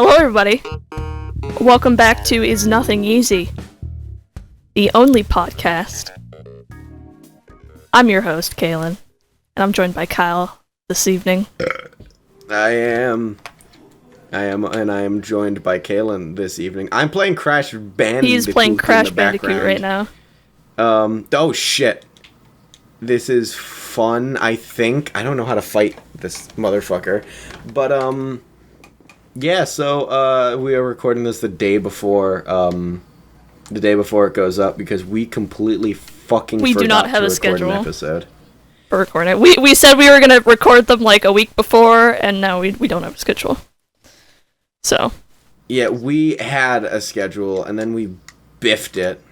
Hello everybody. Welcome back to Is Nothing Easy, the only podcast. I'm your host, Kaylin, and I'm joined by Kyle this evening. I am joined by Kaylin this evening. I'm playing Crash Bandicoot. He's playing Crash Bandicoot right now. Oh shit. This is fun, I think. I don't know how to fight this motherfucker. But, yeah, so, we are recording this the day before it goes up because we completely fucking forgot do not have to a record schedule an episode. For recording it. We said we were gonna record them like a week before, and now we don't have a schedule. So. Yeah, we had a schedule, and then we biffed it.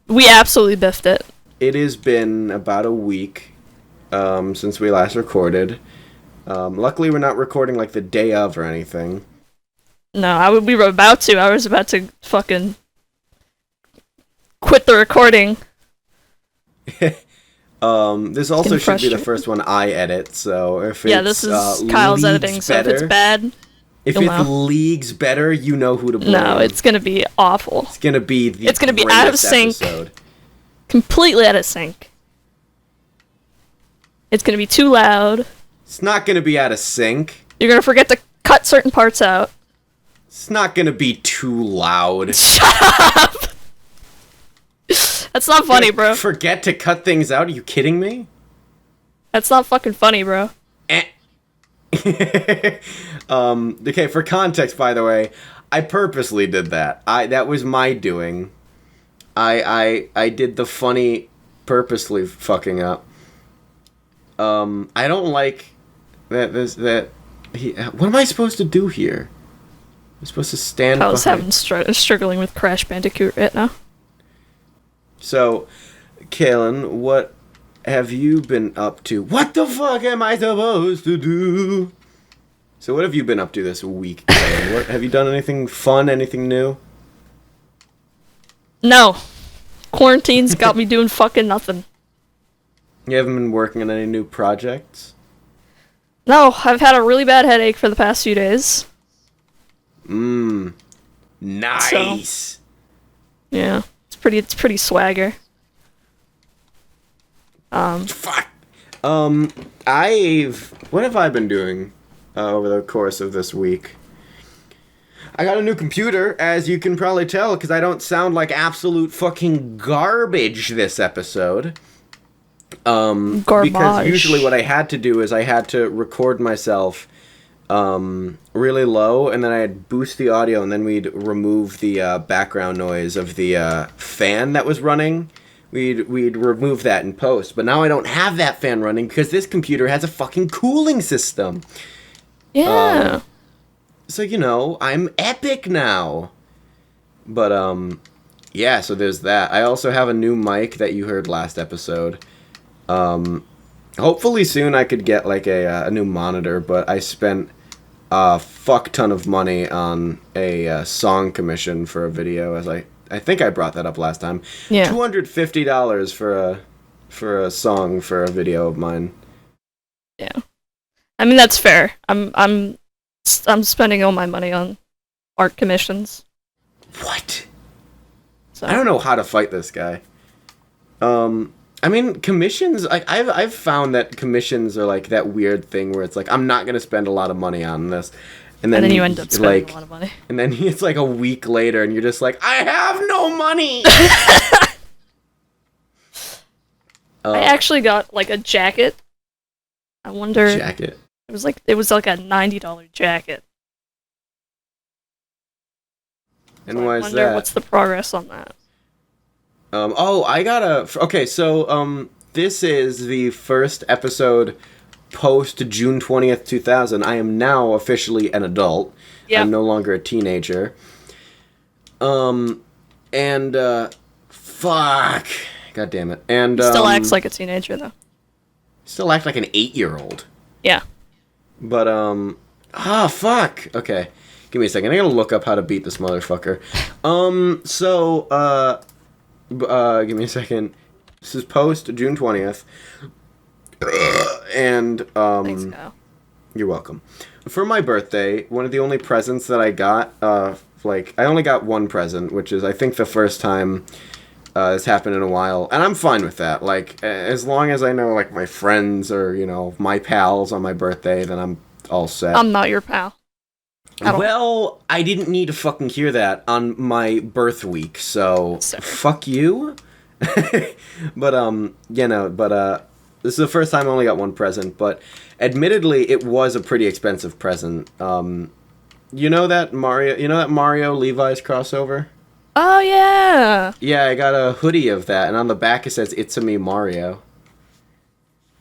We absolutely biffed it. It has been about a week since we last recorded. Luckily, we're not recording like the day of or anything. No, we were about to. I was about to fucking quit the recording. This also should be the first one I edit, so if this is Kyle's editing, so if it's bad, if it's leagues better, you know who to blame. No, it's gonna be awful. It's gonna be out of sync. Episode. Completely out of sync. It's gonna be too loud. It's not gonna be out of sync. You're gonna forget to cut certain parts out. It's not gonna be too loud. Shut up! That's not funny, bro. Forget to cut things out? Are you kidding me? That's not fucking funny, bro. Okay, for context, by the way, I purposely did that. That was my doing. I did the funny purposely fucking up. I don't like that what am I supposed to do here? I'm supposed to stand Kyle's struggling with Crash Bandicoot right now. So, Kaylin, what have you been up to? What the fuck am I supposed to do? So what have you been up to this week, Kaylin? What, have you done anything fun, anything new? No. Quarantine's got me doing fucking nothing. You haven't been working on any new projects? No, I've had a really bad headache for the past few days. Nice. So, yeah, it's pretty swagger. Fuck. What have I been doing over the course of this week? I got a new computer, as you can probably tell, because I don't sound like absolute fucking garbage this episode. Garbage. Because usually what I had to do is I had to record myself really low, and then I'd boost the audio, and then we'd remove the background noise of the fan that was running. We'd remove that in post. But now I don't have that fan running because this computer has a fucking cooling system. Yeah. So, you know, I'm epic now. But, yeah, so there's that. I also have a new mic that you heard last episode. Hopefully soon I could get, like, a new monitor, but I spent a fuck ton of money on a song commission for a video, as I think I brought that up last time. Yeah. $250 for a song for a video of mine. Yeah. I mean, that's fair. I'm spending all my money on art commissions. What? So. I don't know how to fight this guy. I mean, commissions, like, I've found that commissions are like that weird thing where it's like, I'm not going to spend a lot of money on this. And then you end up spending a lot of money. And then it's like a week later and you're just like, I have no money! I actually got like a jacket. I wonder. Jacket. It was like a $90 jacket. And so why is that? What's the progress on that? Okay, so, this is the first episode post June 20th, 2000. I am now officially an adult. Yep. I'm no longer a teenager. Fuck. God damn it. And, still acts like a teenager, though. Still act like an 8-year-old. Yeah. But, fuck. Okay. Give me a second. I gotta look up how to beat this motherfucker. Give me a second. This is post June 20th. And, Thanks, Kyle. You're welcome. For my birthday, one of the only presents that I got, I only got one present, which is, I think, the first time it's happened in a while, and I'm fine with that. Like, as long as I know, like, my friends or, my pals on my birthday, then I'm all set. I'm not your pal. Well, I didn't need to fucking hear that on my birth week, so fuck you. But, this is the first time I only got one present, but admittedly, it was a pretty expensive present. You know that Mario Levi's crossover? Oh, yeah! Yeah, I got a hoodie of that, and on the back it says, "It's-a me, Mario."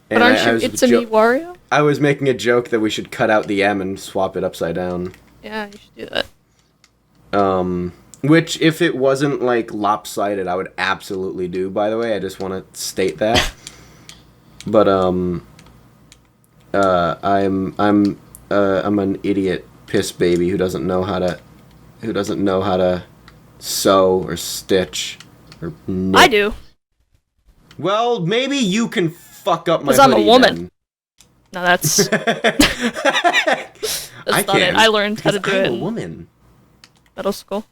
But aren't you It's-a me, Wario? I was making a joke that we should cut out the M and swap it upside down. Yeah, you should do that. Which, if it wasn't, like, lopsided, I would absolutely do, by the way. I just want to state that. But, I'm an idiot piss baby who doesn't know how to sew or stitch or knit. I do. Well, maybe you can fuck up my hoodie. Because I'm a woman. Then. No, that's... That's not it. I learned how to do it I'm a woman. Middle school.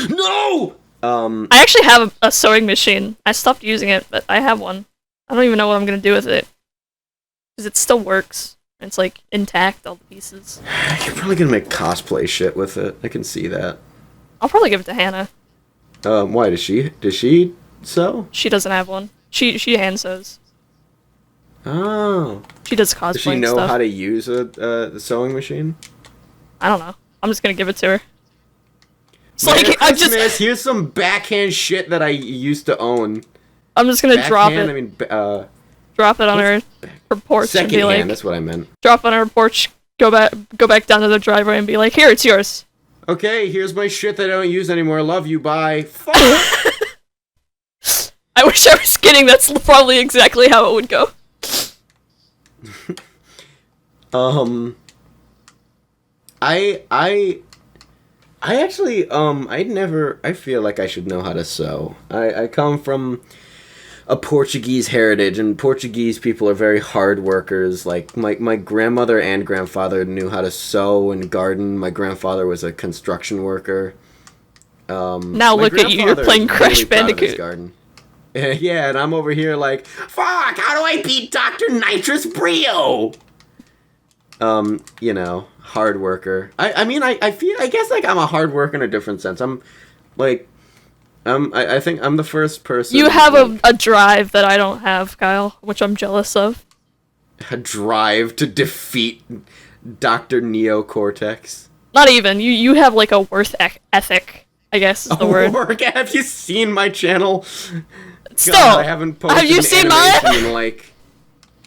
No! I actually have a sewing machine. I stopped using it, but I have one. I don't even know what I'm gonna do with it. Because it still works. It's, like, intact, all the pieces. You're probably gonna make cosplay shit with it. I can see that. I'll probably give it to Hannah. Why? Does she sew? She doesn't have one. She hand sews. Oh. She does cosplay Does she know stuff. how to use a sewing machine? I don't know. I'm just gonna give it to her. It's Merry like Christmas, here's some backhand shit that I used to own. I'm just gonna drop it. I mean, drop it on her porch and be like, hand, that's what I meant. Drop on her porch. Go back down to the driveway and be like, here, it's yours. Okay, here's my shit that I don't use anymore. Love you, bye. Fuck. I wish I was kidding. That's probably exactly how it would go. I actually, I feel like I should know how to sew. I come from a Portuguese heritage, and Portuguese people are very hard workers. Like, my grandmother and grandfather knew how to sew and garden. My grandfather was a construction worker. Now look at you, you're playing Crash Bandicoot. Garden. Yeah, and I'm over here like, fuck, how do I beat Dr. Nitrous Brio? Hard worker. I feel, I guess, like, I'm a hard worker in a different sense. I'm, like, I think I'm the first person. You have a drive that I don't have, Kyle, which I'm jealous of. A drive to defeat Dr. Neocortex. Not even. You have, like, a worth ethic, I guess is the word. Have you seen my channel? Still, God, I haven't posted have you seen mine?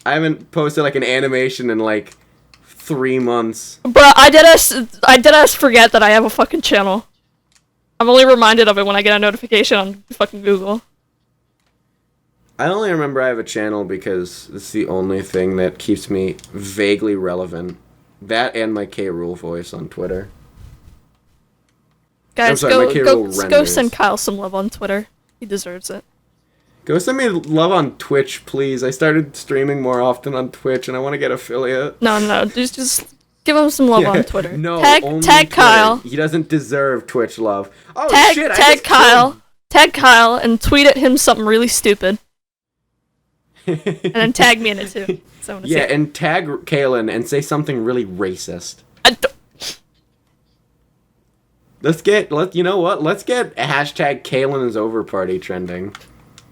I haven't posted, like, an animation in, like, 3 months. Bruh, I did forget that I have a fucking channel. I'm only reminded of it when I get a notification on fucking Google. I only remember I have a channel because it's the only thing that keeps me vaguely relevant. That and my K. Rool voice on Twitter. Guys, go send Kyle some love on Twitter. He deserves it. Go send me love on Twitch, please. I started streaming more often on Twitch, and I want to get affiliate. No, just give him some love on Twitter. No, tag Twitter. Kyle. He doesn't deserve Twitch love. Oh shit! Tag Kyle and tweet at him something really stupid, and then tag me in it too. So and tag Kaylin and say something really racist. Let's get hashtag Kaylin is over party trending.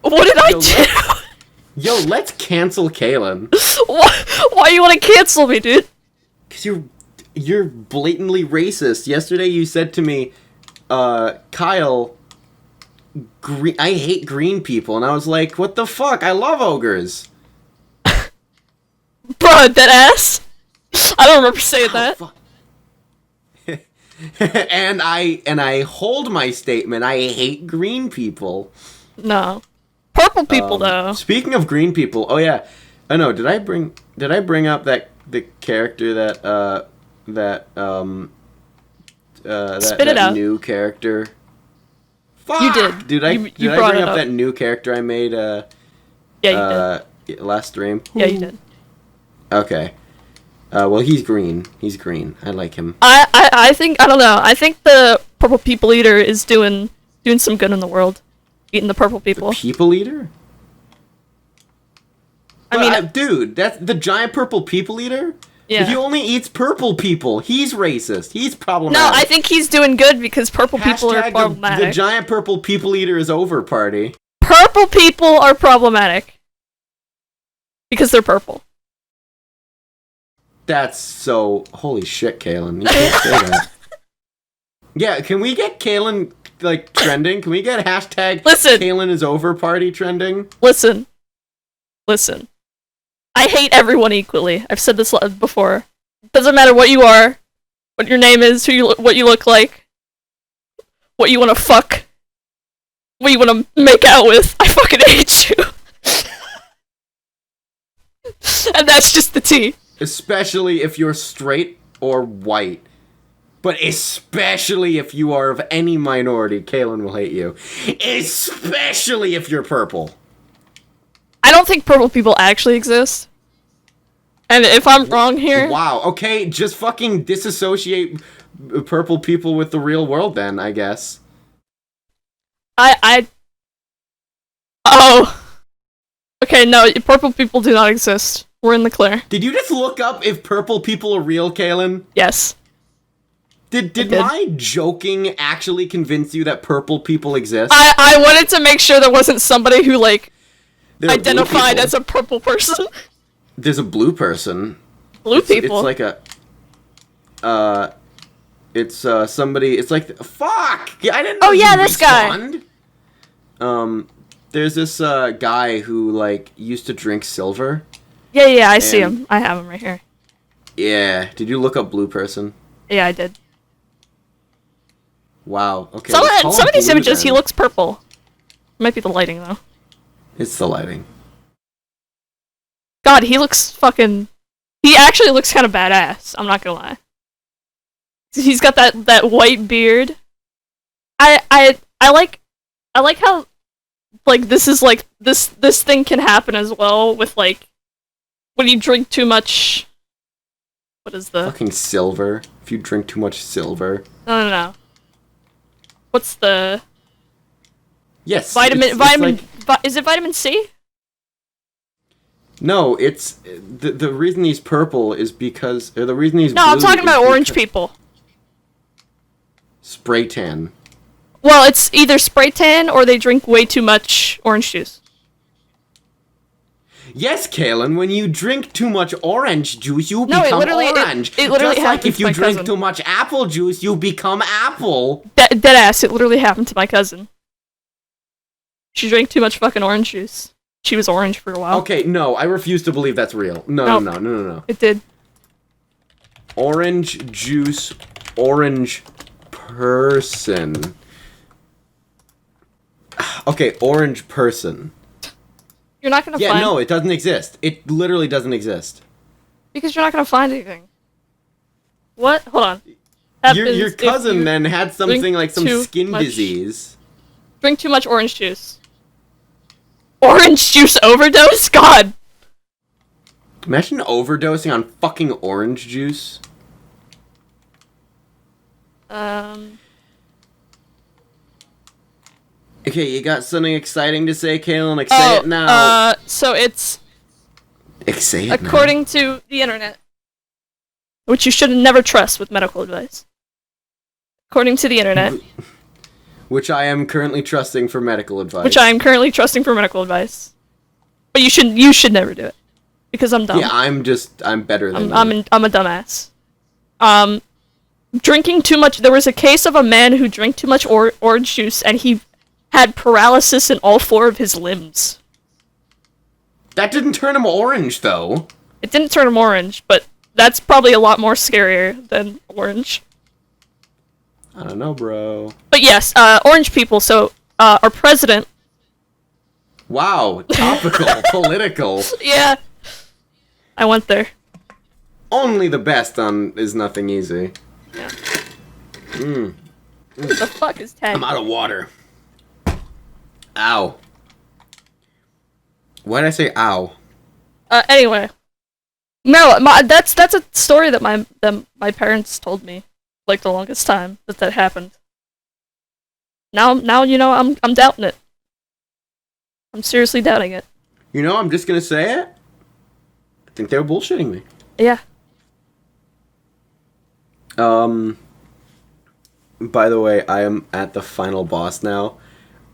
What did I do? Yo, let's cancel Kaylin. Why do you want to cancel me, dude? Because you're blatantly racist. Yesterday you said to me, Kyle, I hate green people. And I was like, what the fuck? I love ogres. Bro, that ass? I don't remember saying that. Fuck. and I hold my statement. I hate green people. No. Purple people, though. Speaking of green people, oh yeah, oh no, did I bring up the character that new character? Fuck! You did. Did I bring up that new character I made? Yeah, you did. Last stream. Yeah, you did. Okay. Well, he's green. He's green. I like him. I think, I don't know. I think the purple people eater is doing some good in the world. Eating the purple people. The people eater? I mean, dude, that's the giant purple people eater? Yeah. He only eats purple people. He's racist. He's problematic. No, I think he's doing good because purple people are problematic. The giant purple people eater is over party. Purple people are problematic. Because they're purple. That's so... Holy shit, Kalen. You can't say that. Yeah, can we get Kalen, like, trending? Can we get hashtag Listen. Kalen is over party trending? Listen. I hate everyone equally. I've said this before. Doesn't matter what you are, what your name is, what you look like, what you want to fuck, what you want to make out with. I fucking hate you. And that's just the tea. Especially if you're straight or white. But especially if you are of any minority, Kalen will hate you. Especially if you're purple. I don't think purple people actually exist. And if I'm wrong here... Wow, okay, just fucking disassociate purple people with the real world then, I guess. Oh. Okay, no, purple people do not exist. We're in the clear. Did you just look up if purple people are real, Kalen? Yes. Did my joking actually convince you that purple people exist? I wanted to make sure there wasn't somebody who, like, There are identified as a purple person. There's a blue person. People. It's like a... It's somebody... It's like... Fuck! Yeah, I didn't know this guy! There's this guy who, like, used to drink silver. Yeah, I see him. I have him right here. Yeah. Did you look up blue person? Yeah, I did. Wow. Okay. Some of these images, he looks purple. Might be the lighting, though. It's the lighting. God, he looks fucking... He actually looks kind of badass. I'm not gonna lie. He's got that white beard. I like how, like, this is, like, this thing can happen as well with, like, when you drink too much... What is the... Fucking silver. If you drink too much silver. No. What's the... Yes. Vitamin... is it vitamin C? No, it's... The reason he's purple is because... Or the reason he's blue... No, I'm talking about orange people. Spray tan. Well, it's either spray tan or they drink way too much orange juice. Yes, Kalen, when you drink too much orange juice, you become orange. It literally Just like if you drink cousin. too much apple juice, you become apple. Deadass, it literally happened to my cousin. She drank too much fucking orange juice. She was orange for a while. Okay, no, I refuse to believe that's real. No. It did. Orange juice, orange person. Okay, orange person. You're not gonna find... Yeah, no, it doesn't exist. It literally doesn't exist. Because you're not gonna find anything. What? Hold on. Your cousin then had something like some skin disease. Drink too much orange juice. Orange juice overdose? God! Imagine overdosing on fucking orange juice. Okay, you got something exciting to say, Kalen? Say it now. So it's... Say it according to the internet, which you should never trust with medical advice. According to the internet. Which I am currently trusting for medical advice. Which I am currently trusting for medical advice. But you should never do it. Because I'm dumb. Yeah, I'm better than you. I'm a dumbass. Drinking too much... There was a case of a man who drank too much orange juice, and he had paralysis in all 4 of his limbs. That didn't turn him orange, though. It didn't turn him orange, but that's probably a lot more scarier than orange. I don't know, bro. But yes, orange people, so, our president... Wow, topical, political. Yeah. I went there. Only the best on Is Nothing Easy. Yeah. What the fuck is Ted? I'm out of water. Ow. Why did I say ow? Anyway. No, that's a story that my parents told me, like, the longest time that happened. Now I'm doubting it. I'm seriously doubting it. I'm just gonna say it. I think they were bullshitting me. Yeah. By the way, I am at the final boss now.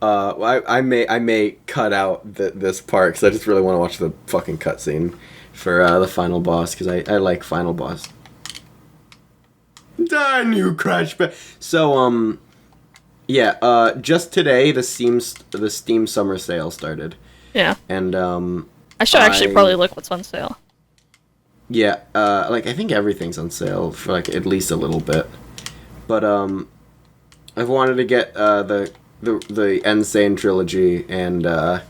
I may cut out this part because I just really want to watch the fucking cutscene for the final boss because I like final boss. Darn you, Crash! So yeah. Just today the Steam Summer Sale started. Yeah. And I should actually probably look what's on sale. Yeah. I think everything's on sale for like at least a little bit, but I've wanted to get the Insane trilogy and the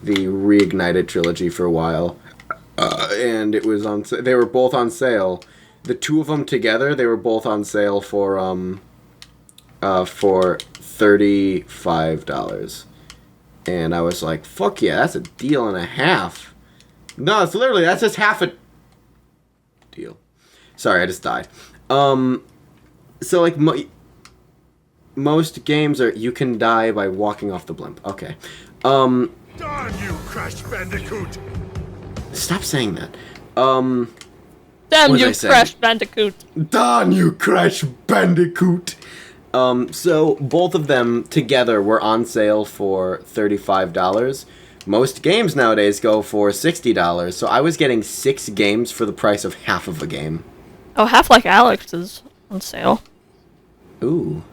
Reignited trilogy for a while, and it was on. They were both on sale. The two of them together, they were both on sale for $35, and I was like, "Fuck yeah, that's a deal and a half." No, that's just half a deal. Sorry, I just died. So like. Most games you can die by walking off the blimp. Okay. Darn you, Crash Bandicoot! Stop saying that. Damn you, Crash Bandicoot! Darn you, Crash Bandicoot! So both of them together were on sale for $35. Most games nowadays go for $60, so I was getting 6 games for the price of half of a game. Oh, Half-Life Alyx is on sale. Ooh.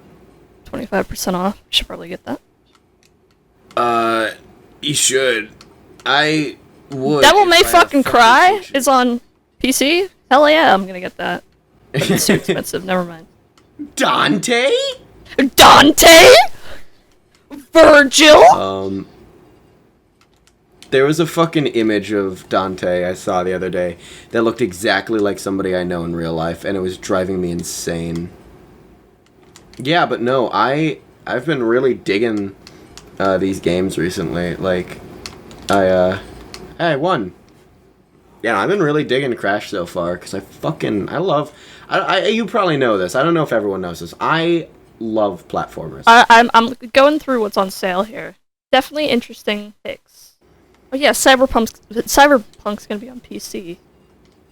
25% off. Should probably get that. You should. I would. Devil May Fucking Cry is on PC? Hell yeah, I'm gonna get that. But it's too expensive, never mind. Dante? Virgil? There was a fucking image of Dante I saw the other day that looked exactly like somebody I know in real life, and it was driving me insane. Yeah, but no, I've been really digging these games recently. Like, I won. Yeah, I've been really digging Crash so far because I love. You probably know this. I don't know if everyone knows this. I love platformers. I'm going through what's on sale here. Definitely interesting picks. Oh yeah, Cyberpunk's gonna be on PC.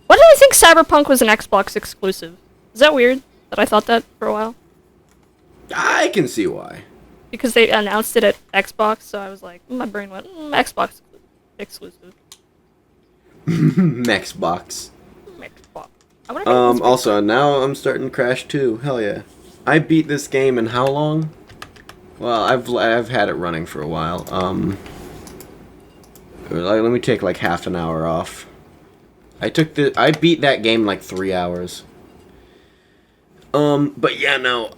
Why did I think Cyberpunk was an Xbox exclusive? Is that weird that I thought that for a while? I can see why. Because they announced it at Xbox, so I was like, my brain went, Xbox exclusive. Mexbox. Also, now I'm starting Crash 2. Hell yeah. I beat this game in how long? Well, I've had it running for a while. Let me take like half an hour off. I beat that game in like 3 hours. But yeah, no,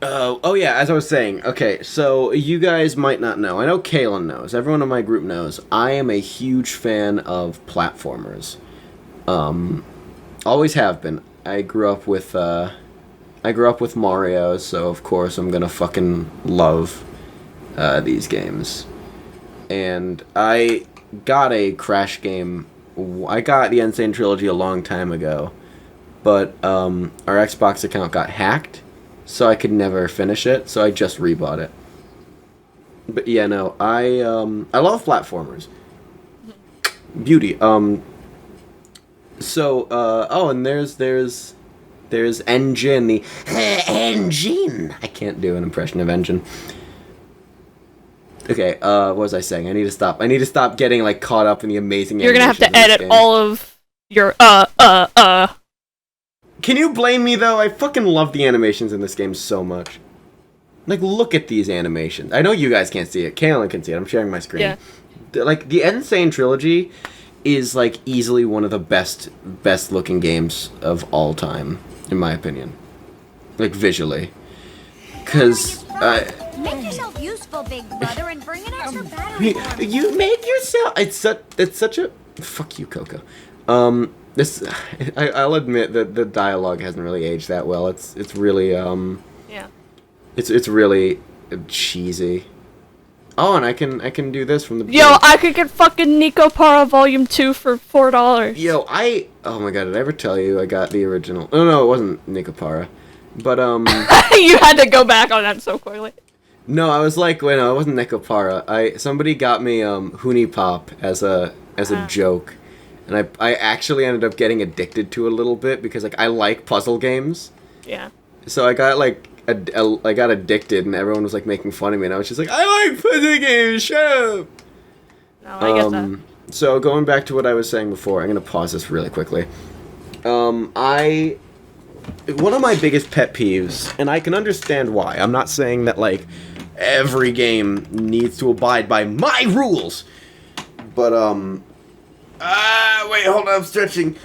oh yeah, as I was saying, okay, so you guys might not know, I know Kalen knows, everyone in my group knows, I am a huge fan of platformers. Always have been. I grew up with Mario, so of course I'm gonna fucking love, these games. And I got a Crash game, I got the Insane Trilogy a long time ago. But our Xbox account got hacked, so I could never finish it. So I just rebought it. But yeah, no, I love platformers. Beauty. So and there's Engine, the Engine. I can't do an impression of Engine. Okay, what was I saying? I need to stop. I need to stop getting like caught up in the amazing. You're gonna have to edit all of your Can you blame me, though? I fucking love the animations in this game so much. Like, look at these animations. I know you guys can't see it. Kaylin can see it. I'm sharing my screen. Yeah. Like, the Insane Trilogy is, like, easily one of the best-looking games of all time, in my opinion. Like, visually. Because, Make yourself useful, big brother, and bring an extra battery. You make yourself... It's such a... Fuck you, Coco. I'll admit that the dialogue hasn't really aged that well. It's really yeah. It's really cheesy. Oh, and I can do this from the Yo, beginning. I could get fucking Nico Para Volume 2 for $4. Yo, oh my god, did I ever tell you I got the original? Oh no, it wasn't Nicopara. But You had to go back on that so quickly. no, I was like, wait, no, it wasn't Nicopara. Somebody got me Hoonie Pop as a joke. And I actually ended up getting addicted to it a little bit because like I like puzzle games. Yeah. So I got like I got addicted and everyone was like making fun of me and I was just like, I like puzzle games, shut up. No, I get that. So going back to what I was saying before, I'm gonna pause this really quickly. One of my biggest pet peeves, and I can understand why. I'm not saying that like every game needs to abide by my rules, but wait, hold on, I'm stretching.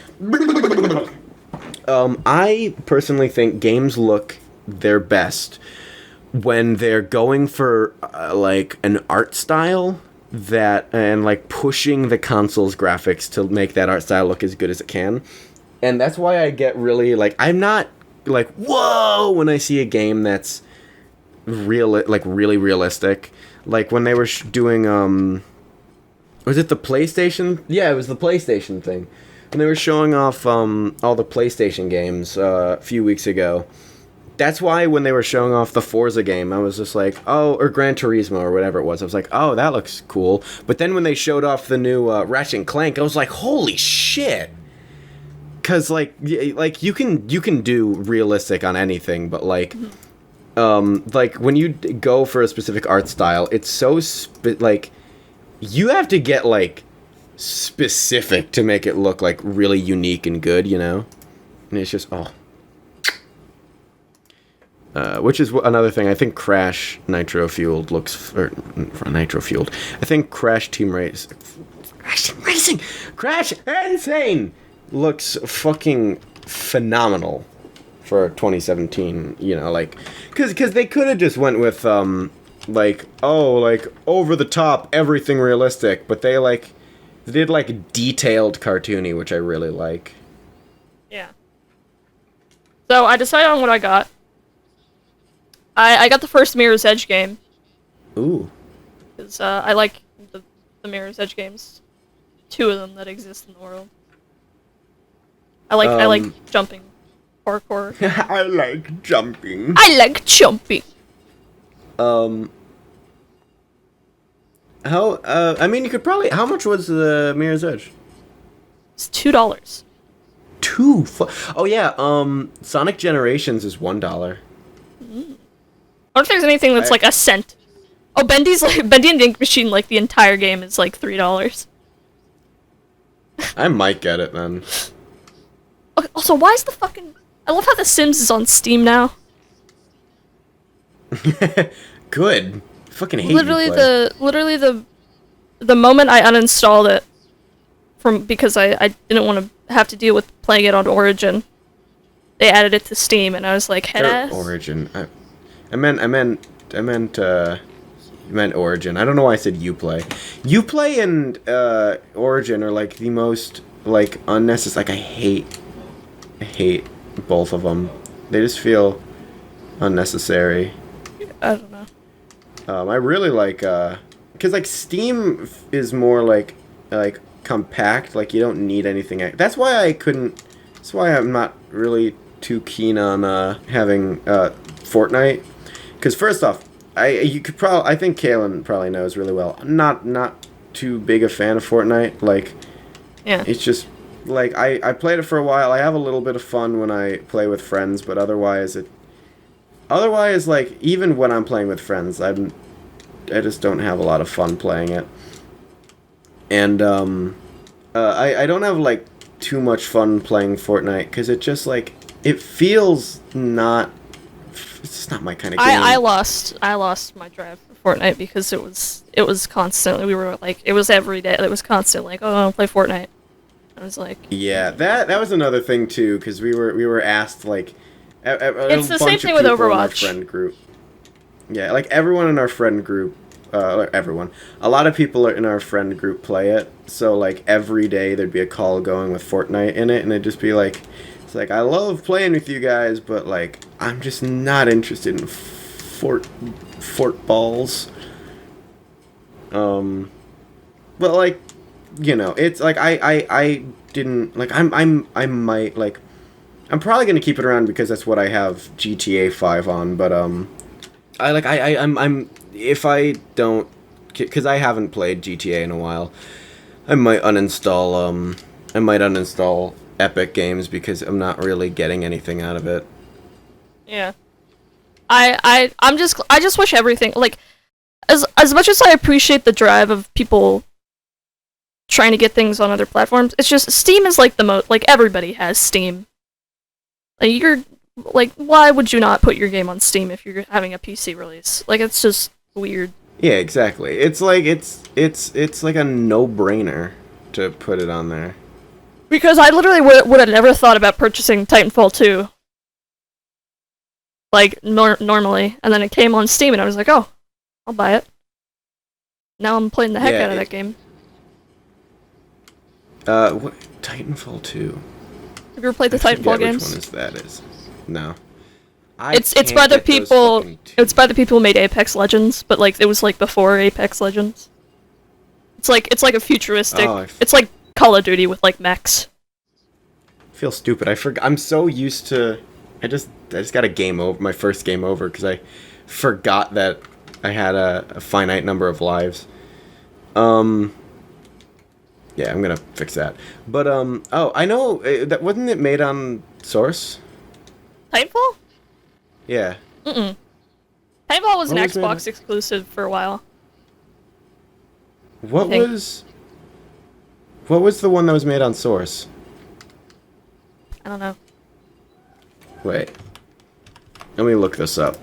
I personally think games look their best when they're going for like an art style that and like pushing the console's graphics to make that art style look as good as it can. And that's why I get really like I'm not like whoa when I see a game that's really realistic. Like when they were doing was it the PlayStation? Yeah, it was the PlayStation thing. When they were showing off all the PlayStation games a few weeks ago. That's why when they were showing off the Forza game, I was just like, oh, or Gran Turismo or whatever it was. I was like, oh, that looks cool. But then when they showed off the new Ratchet and Clank, I was like, holy shit. Cause like you can do realistic on anything, but like when you go for a specific art style, it's so like you have to get like specific to make it look like really unique and good, you know. And it's just which is another thing. I think Crash Nitro Fueled looks Nitro Fueled. I think Crash Insane looks fucking phenomenal for 2017. You know, like because they could have just went with like over the top everything realistic, but they did like detailed cartoony, which I really like. Yeah. So I decided on what I got. I got the first Mirror's Edge game. Ooh. Because I like the Mirror's Edge games. 2 of them that exist in the world. I like jumping. Parkour. I like jumping. I like jumping! I mean, you could probably... How much was the Mirror's Edge? It's $2. Oh, yeah, Sonic Generations is $1. I wonder if there's anything that's like a cent. Oh, Bendy and the Ink Machine, like the entire game is like $3. I might get it then. Okay, also, why is the fucking... I love how The Sims is on Steam now. Good. Fucking hate Literally Uplay. the moment I uninstalled it because I didn't want to have to deal with playing it on Origin, they added it to Steam, and I was like, head ass. Origin. I meant Origin. I don't know why I said Uplay. Uplay and Origin are like the most like unnecessary. Like I hate both of them. They just feel unnecessary. I don't know. I really like because like Steam is more like compact. Like you don't need anything. That's why I'm not really too keen on having Fortnite. Because first off, I think Kalen probably knows really well. I'm not too big a fan of Fortnite. Like, yeah, it's just like I played it for a while. I have a little bit of fun when I play with friends, but otherwise like even when I'm playing with friends, I just don't have a lot of fun playing it. And I don't have like too much fun playing Fortnite because it just like it feels not. It's just not my kind of game. I lost my drive for Fortnite because it was constantly, we were like, it was every day, it was constant like, oh, I want to play Fortnite. I was like, yeah, that was another thing too, because we were asked like it's the same thing with Overwatch. In our friend group. Yeah, like everyone in our friend group, a lot of people in our friend group play it. So like every day there'd be a call going with Fortnite in it, and it'd just be like, it's like I love playing with you guys, but like I'm just not interested in fort balls. But like, it's like I didn't like I might like I'm probably gonna keep it around because that's what I have GTA 5 on. But I'm if I don't, because I haven't played GTA in a while, I might uninstall Epic Games because I'm not really getting anything out of it. Yeah. I just wish everything, like, as much as I appreciate the drive of people trying to get things on other platforms, it's just Steam is like the most, like, everybody has Steam. Like, you're like, why would you not put your game on Steam if you're having a PC release? Like, it's just weird. Yeah, exactly. It's like it's like a no-brainer to put it on there. Because I literally would have never thought about purchasing Titanfall 2. Like, normally. And then it came on Steam and I was like, oh, I'll buy it. Now I'm playing the heck out of that game. What? Titanfall 2? Have you ever played the Titanfall games? Which one is that? No. It's by the people. It's by the people who made Apex Legends, but like it was like before Apex Legends. It's like a futuristic. It's like Call of Duty with like mechs. I feel stupid. I'm so used to. I just got a game over. My first game over because I forgot that I had a finite number of lives. Yeah, I'm gonna fix that. But oh, I know that wasn't it made on Source? Titanfall? Yeah. Titanfall was an Xbox exclusive for a while. What was the one that was made on Source? I don't know. Wait. Let me look this up.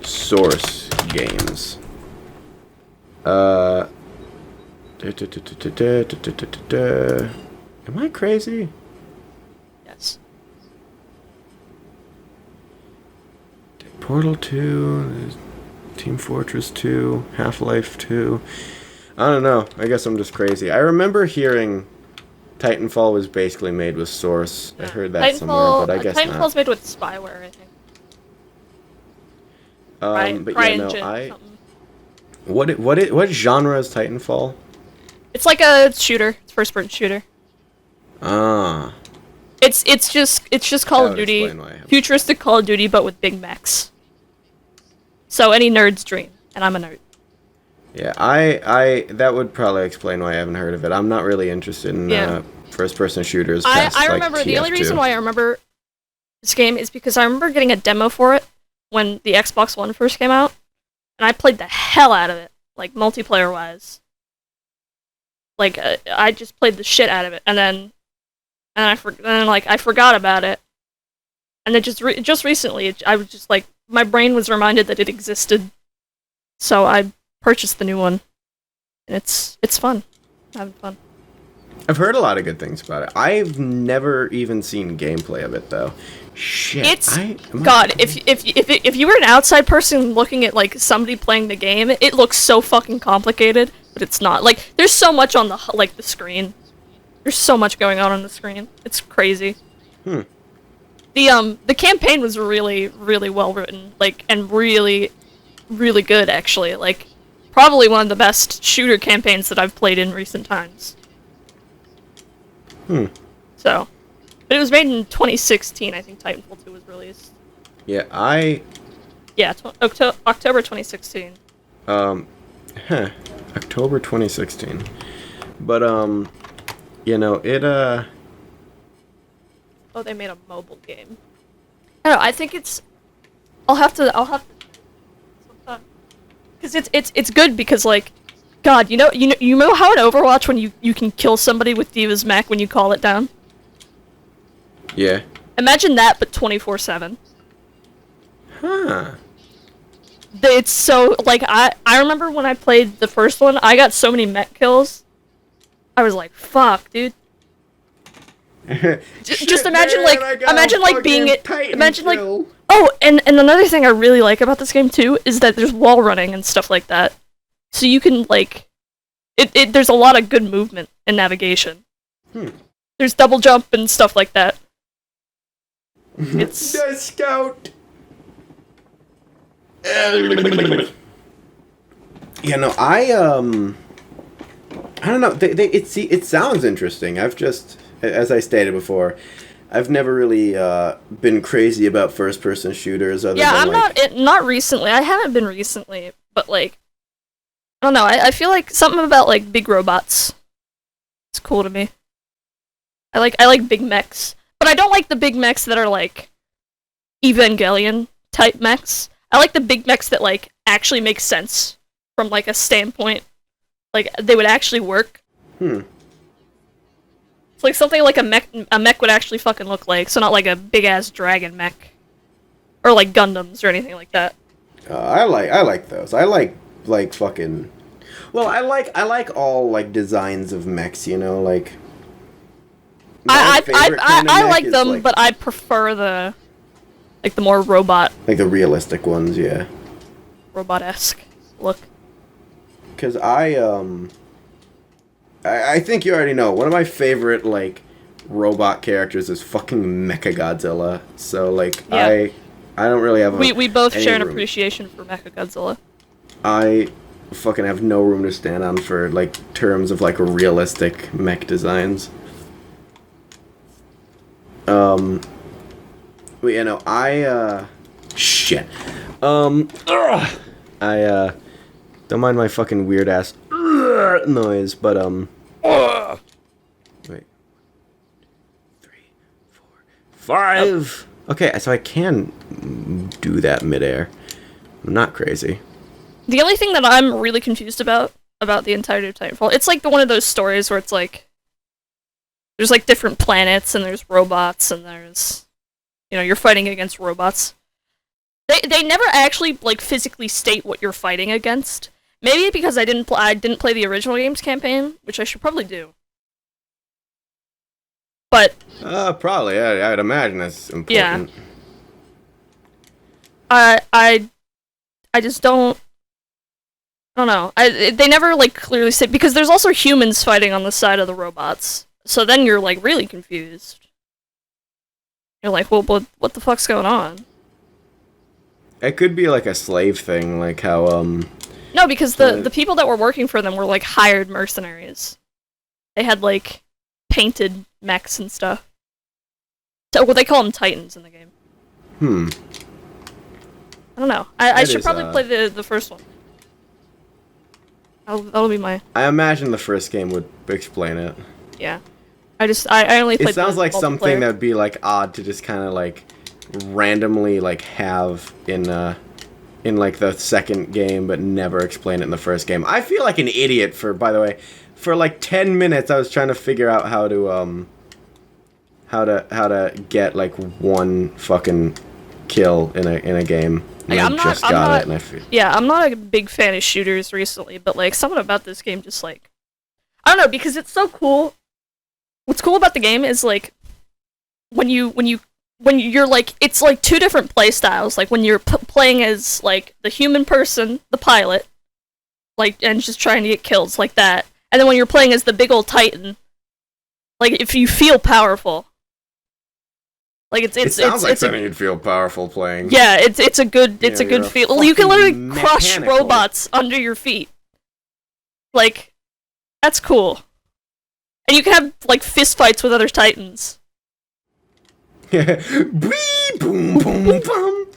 Source games. Am I crazy? Yes. Portal 2, Team Fortress 2, Half-Life 2. I don't know. I guess I'm just crazy. I remember hearing Titanfall was basically made with Source. I heard that somewhere, but I guess not. Titanfall's made with spyware, I think. But yeah, no, what genre is Titanfall? It's like a shooter. It's first-person shooter. Ah. It's just Call of Duty, futuristic Call of Duty, but with big mechs. So any nerd's dream, and I'm a nerd. Yeah, I that would probably explain why I haven't heard of it. I'm not really interested in first-person shooters. I remember the only reason why I remember this game is because I remember getting a demo for it when the Xbox One first came out, and I played the hell out of it, like multiplayer-wise. Like I just played the shit out of it, and then I forgot about it, and then just recently I was just like my brain was reminded that it existed, so I purchased the new one, and it's fun. I'm having fun. I've heard a lot of good things about it. I've never even seen gameplay of it though. Shit. If you were an outside person looking at like somebody playing the game, it looks so fucking complicated, but it's not. Like there's so much on the screen. There's so much going on the screen. It's crazy. The campaign was really, really well written, like, and really, really good actually. Like, probably one of the best shooter campaigns that I've played in recent times. So, but it was made in 2016. I think Titanfall 2 was released. Yeah, October 2016. October 2016. But it Oh, they made a mobile game. I don't know. I think it's. I'll have to. Because it's good because like, God, you know how in Overwatch when you can kill somebody with D.Va's mech when you call it down. Yeah. Imagine that, but 24/7. Huh. It's so like I remember when I played the first one, I got so many mech kills. I was like, fuck, dude. Just imagine being it. Imagine like. Oh, and another thing I really like about this game too is that there's wall running and stuff like that, so you can like, there's a lot of good movement and navigation. There's double jump and stuff like that. It's the scout. I don't know. It sounds interesting. I've just, as I stated before, I've never really been crazy about first-person shooters. Other Yeah, than, I'm not recently. I haven't been recently, but like, I don't know. I feel like something about like big robots. It's cool to me. I like big mechs, but I don't like the big mechs that are like Evangelion type mechs. I like the big mechs that like actually make sense from like a standpoint, like they would actually work. It's like something like a mech would actually fucking look like, so not like a big ass dragon mech, or like Gundams or anything like that. I like those. I like fucking. Well, I like all like designs of mechs. You know, like. I like them, like, but I prefer the more robot, like the realistic ones, yeah. Robot-esque look. Because I think you already know, one of my favorite, like, robot characters is fucking Mechagodzilla. So, like, yeah. I don't really have we both share an appreciation for Mechagodzilla. I fucking have no room to stand on for, like, terms of, like, realistic mech designs. But, you know, shit. I don't mind my fucking weird ass noise, but wait. 3, 4, 5. Okay, so I can do that midair. I'm not crazy. The only thing that I'm really confused about the entirety of Titanfall, it's like one of those stories where it's like there's like different planets and there's robots and there's, you know, you're fighting against robots. They never actually like physically state what you're fighting against. Maybe because I didn't play the original game's campaign, which I should probably do. But probably, I'd imagine that's important. Yeah. I just don't. I don't know. They never like clearly say, because there's also humans fighting on the side of the robots. So then you're like really confused. You're like, well, what the fuck's going on? It could be like a slave thing, like how No, because the people that were working for them were like hired mercenaries. They had like painted mechs and stuff. So, well, they call them Titans in the game. I don't know. I should probably play the first one. That'll be my. I imagine the first game would explain it. Yeah. I only played. It sounds like something that would be like odd to just kind of like randomly like have in like the second game, but never explain it in the first game. I feel like an idiot by the way, for like 10 minutes I was trying to figure out how to get like one fucking kill in a game. And I'm not a big fan of shooters recently, but like something about this game just like, I don't know, because it's so cool. What's cool about the game is like when you're like, it's like two different play styles. Like when you're playing as like the human person, the pilot, like, and just trying to get kills like that, and then when you're playing as the big old Titan, like if you feel powerful. Like it sounds like something you'd feel powerful playing. Yeah, it's a good feel. Well, you can literally crush robots under your feet. Like, that's cool. And you can have like fist fights with other Titans. Boom, boom, boom.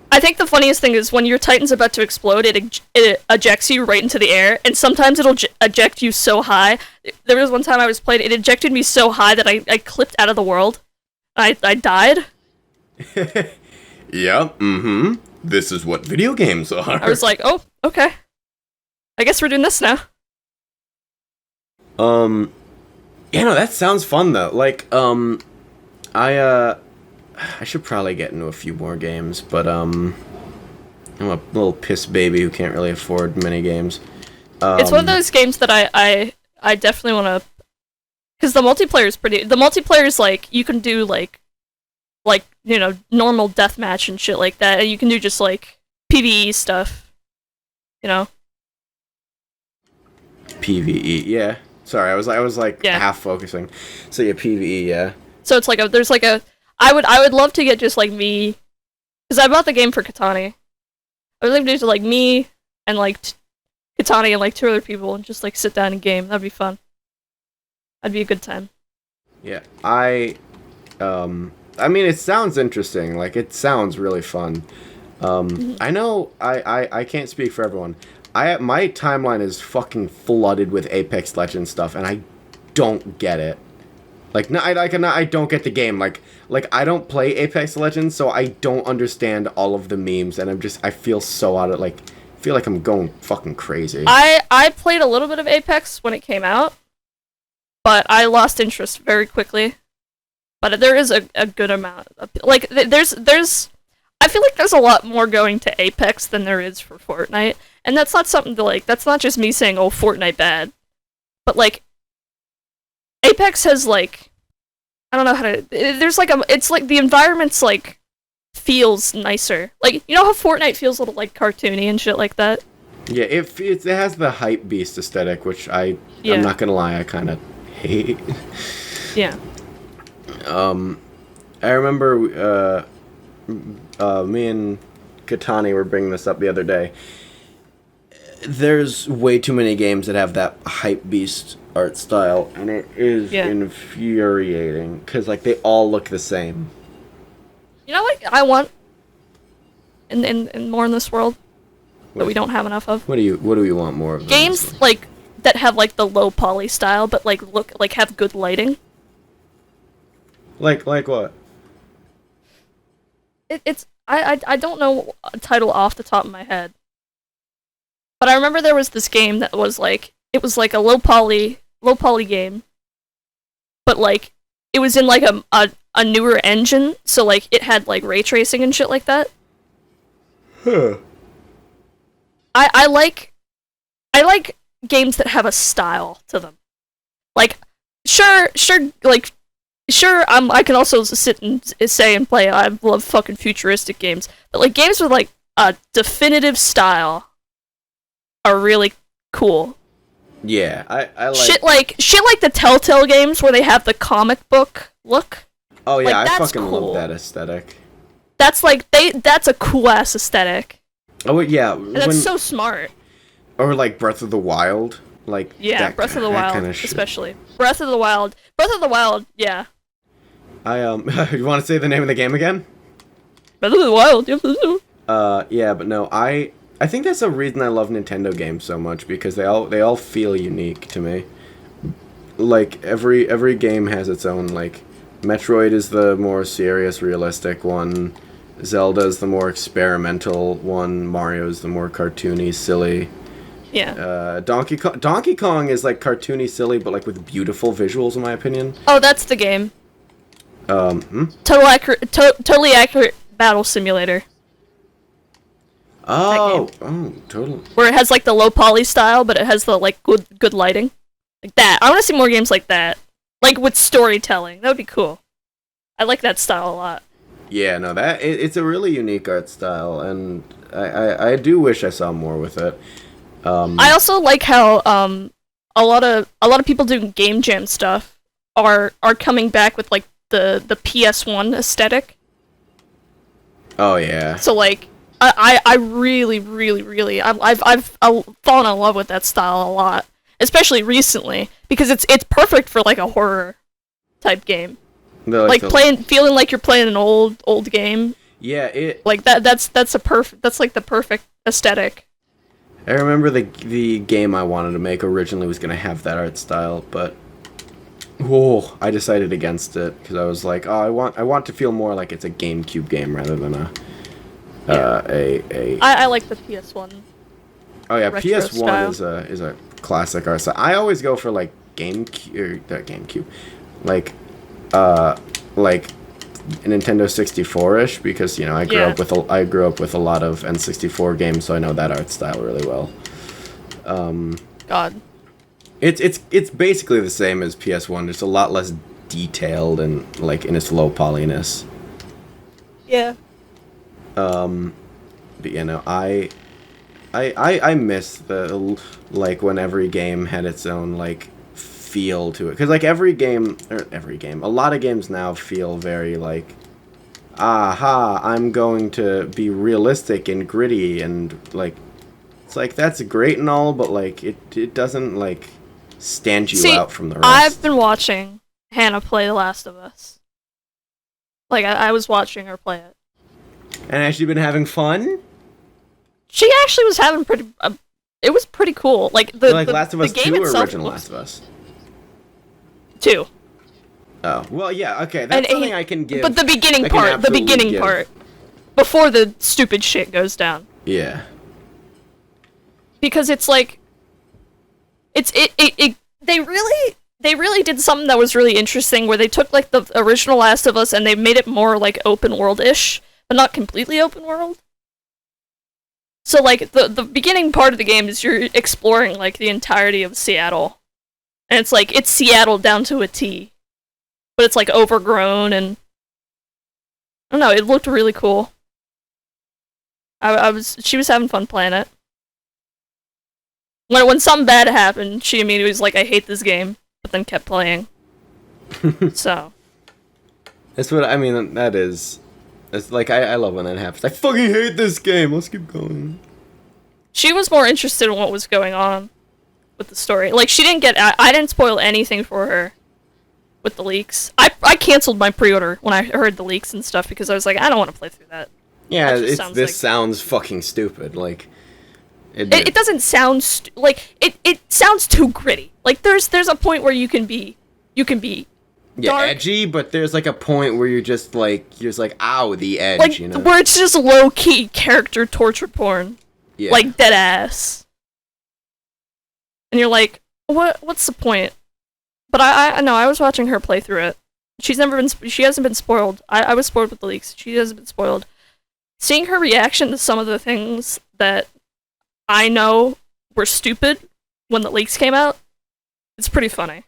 I think the funniest thing is when your Titan's about to explode, it ejects you right into the air, and sometimes it'll eject you so high. There was one time I was playing, it ejected me so high that I clipped out of the world. I died. Yeah, This is what video games are. I was like, oh, okay. I guess we're doing this now. Yeah, no, that sounds fun though. Like, I should probably get into a few more games, but I'm a little piss baby who can't really afford many games. It's one of those games that I definitely want to, because the multiplayer is pretty. The multiplayer is like you can do like you know, normal deathmatch and shit like that, and you can do just like PvE stuff, you know. PvE, yeah. Sorry, I was like half focusing. So yeah, PvE, yeah. So it's like there's like a. I would love to get just like me, because I bought the game for Katani. I would love to do like me and like Katani and like 2 other people and just like sit down and game. That'd be fun. That'd be a good time. Yeah, I mean, it sounds interesting. Like, it sounds really fun. I know I can't speak for everyone. My timeline is fucking flooded with Apex Legends stuff, and I don't get it. Like, no, I don't get the game. Like I don't play Apex Legends, so I don't understand all of the memes, and I feel so out of, like, I feel like I'm going fucking crazy. I played a little bit of Apex when it came out, but I lost interest very quickly. But there is a good amount of, like, there's I feel like there's a lot more going to Apex than there is for Fortnite, and that's not something to, like, that's not just me saying, oh, Fortnite bad, but like Apex has, like, I don't know how to, there's like it's like the environment's like feels nicer. Like, you know how Fortnite feels a little like cartoony and shit like that? Yeah, it has the hype beast aesthetic, which I'm not gonna lie, I kind of hate. Yeah. I remember me and Katani were bringing this up the other day. There's way too many games that have that hype beast art style, and it is infuriating because, like, they all look the same. You know what I want in more in this world that we don't have enough of? What do you want more of? Games like that have like the low poly style, but like have good lighting. Like what? I don't know a title off the top of my head, but I remember there was this game that was like, it was like a low poly game, but like it was in like a newer engine, so like it had like ray tracing and shit like that. Huh. I like games that have a style to them. Like, sure, I can also sit and say and play, I love fucking futuristic games, but like games with like a definitive style are really cool. Yeah, I like shit like the Telltale games where they have the comic book look. Oh yeah, like, I fucking cool. love that aesthetic. That's like that's a cool ass aesthetic. Oh yeah, and that's so smart. Or like Breath of the Wild, like Breath of the Wild, especially Breath of the Wild, yeah. You want to say the name of the game again? Breath of the Wild. Yeah, but no, I think that's the reason I love Nintendo games so much, because they all feel unique to me. Like every game has its own, like Metroid is the more serious, realistic one. Zelda's the more experimental one. Mario's the more cartoony, silly. Yeah. Donkey Kong is like cartoony, silly, but like with beautiful visuals, in my opinion. Oh, that's the game. Totally accurate battle simulator. Oh, totally. Where it has like the low poly style, but it has the like good lighting, like that. I want to see more games like that, like with storytelling. That would be cool. I like that style a lot. Yeah, no, it's a really unique art style, and I do wish I saw more with it. I also like how a lot of people doing game jam stuff are coming back with like the PS1 aesthetic. Oh yeah. So like I really I've fallen in love with that style a lot, especially recently, because it's perfect for like a horror type game. Feeling like you're playing an old game. Yeah, like that's like the perfect aesthetic. I remember the game I wanted to make originally was gonna have that art style, but I decided against it because I was like, I want to feel more like it's a GameCube game rather than I like the PS1. Oh yeah, retro PS1 style. is a classic art style. I always go for like GameCube, like Nintendo 64-ish, because I grew up with a lot of N64 games, so I know that art style really well. God. It's basically the same as PS1, just a lot less detailed and like in its low polyness. Yeah. But I miss the like when every game had its own like feel to it, because like a lot of games now feel very like, I'm going to be realistic and gritty and like It's like, that's great and all, but, like, it doesn't, like, stand you out from the rest. I've been watching Hannah play The Last of Us. Like, I was watching her play it. And has she been having fun? She actually was having pretty... it was pretty cool. Like, the Last of Us the game 2 or itself original was... Last of Us? 2. Oh, well, yeah, okay, that's something I can give. But the beginning I can part, absolutely give. before the stupid shit goes down. Yeah. Because it's like... They really did something that was really interesting, where they took, like, the original Last of Us and they made it more, like, open world-ish, but not completely open world. So, like, the beginning part of the game is you're exploring, like, the entirety of Seattle. And it's, like, it's Seattle down to a T. But it's, like, overgrown, and... I don't know, it looked really cool. She was having fun playing it. When something bad happened, she immediately was like, I hate this game, but then kept playing. So. That's what, I mean, that is... It's like, I love when that happens. I fucking hate this game, let's keep going. She was more interested in what was going on with the story. Like, she didn't get... I didn't spoil anything for her with the leaks. I canceled my pre-order when I heard the leaks and stuff, because I was like, I don't want to play through that. Yeah, That sounds fucking stupid, like... It doesn't sound it sounds too gritty. Like there's a point where you can be dark, edgy, but there's like a point where you're just like ow, the edge, like, you know, where it's just low key character torture porn, like dead ass, and you're like, what's the point? But I know I was watching her play through it. She hasn't been spoiled. I was spoiled with the leaks. She hasn't been spoiled. Seeing her reaction to some of the things that I know were stupid when the leaks came out, it's pretty funny.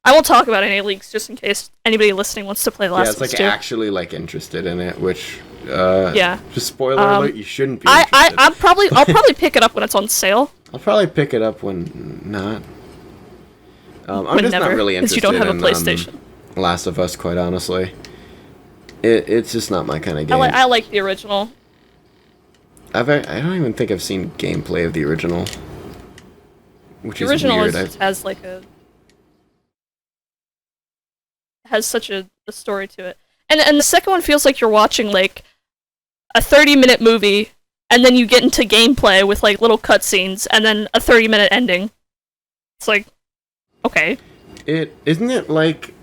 I won't talk about any leaks just in case anybody listening wants to play The Last of Us 2. Yeah, it's like actually like interested in it, which just spoiler alert, you shouldn't be interested. I'll probably pick it up when it's on sale. I'll probably pick it up when not. I'm when just never, not really interested you don't have in a PlayStation. Last of Us, quite honestly. It's just not my kind of game. I like the original. I don't even think I've seen gameplay of the original, which The is original weird. has such a story to it, and the second one feels like you're watching like a 30-minute movie, and then you get into gameplay with like little cutscenes, and then a 30-minute ending. It's like, okay. Isn't it like,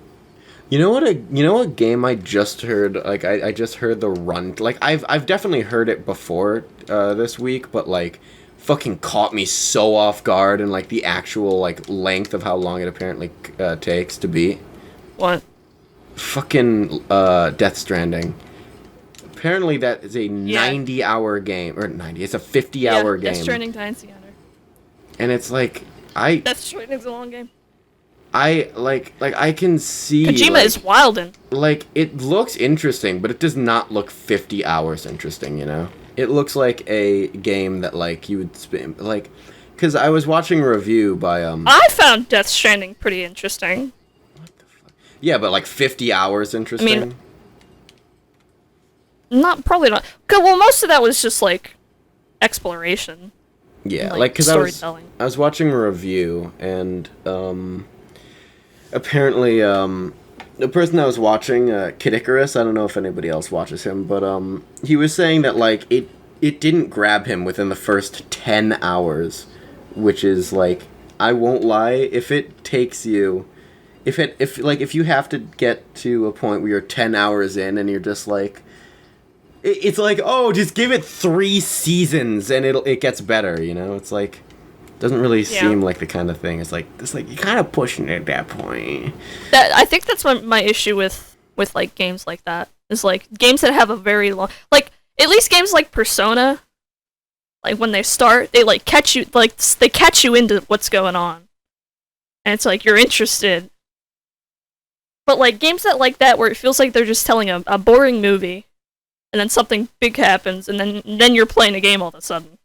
you know what game I just heard? Like I just heard the run. Like I've definitely heard it before this week, but like fucking caught me so off guard, and like the actual like length of how long it apparently takes to beat. What? Fucking Death Stranding. Apparently that is a 90-hour game, or 90. It's a 50-hour game. Death Stranding 90 hour. And it's like Death Stranding's a long game. I can see Kojima like, is wildin'. Like, it looks interesting, but it does not look 50 hours interesting, you know? It looks like a game that, like, you would spend, like... Because I was watching a review by, I found Death Stranding pretty interesting. What the fuck? Yeah, but, like, 50 hours interesting? I mean... Probably not. Well, most of that was just, like, exploration. Yeah, and, like, because storytelling. I was watching a review, and, apparently, the person I was watching, Kid Icarus, I don't know if anybody else watches him, but he was saying that like it didn't grab him within the first 10 hours, which is like, I won't lie, if it takes you, if you have to get to a point where you're 10 hours in and you're just like, it's like, oh, just give it 3 seasons and it gets better, you know? It's like, doesn't really seem like the kind of thing. It's like you're kind of pushing it at that point. I think that's my issue with like games like that. Is like games that have a very long, like at least games like Persona, like when they start, they like catch you, like they catch you into what's going on, and it's like you're interested. But like games that like that, where it feels like they're just telling a boring movie, and then something big happens, and then you're playing a game all of a sudden.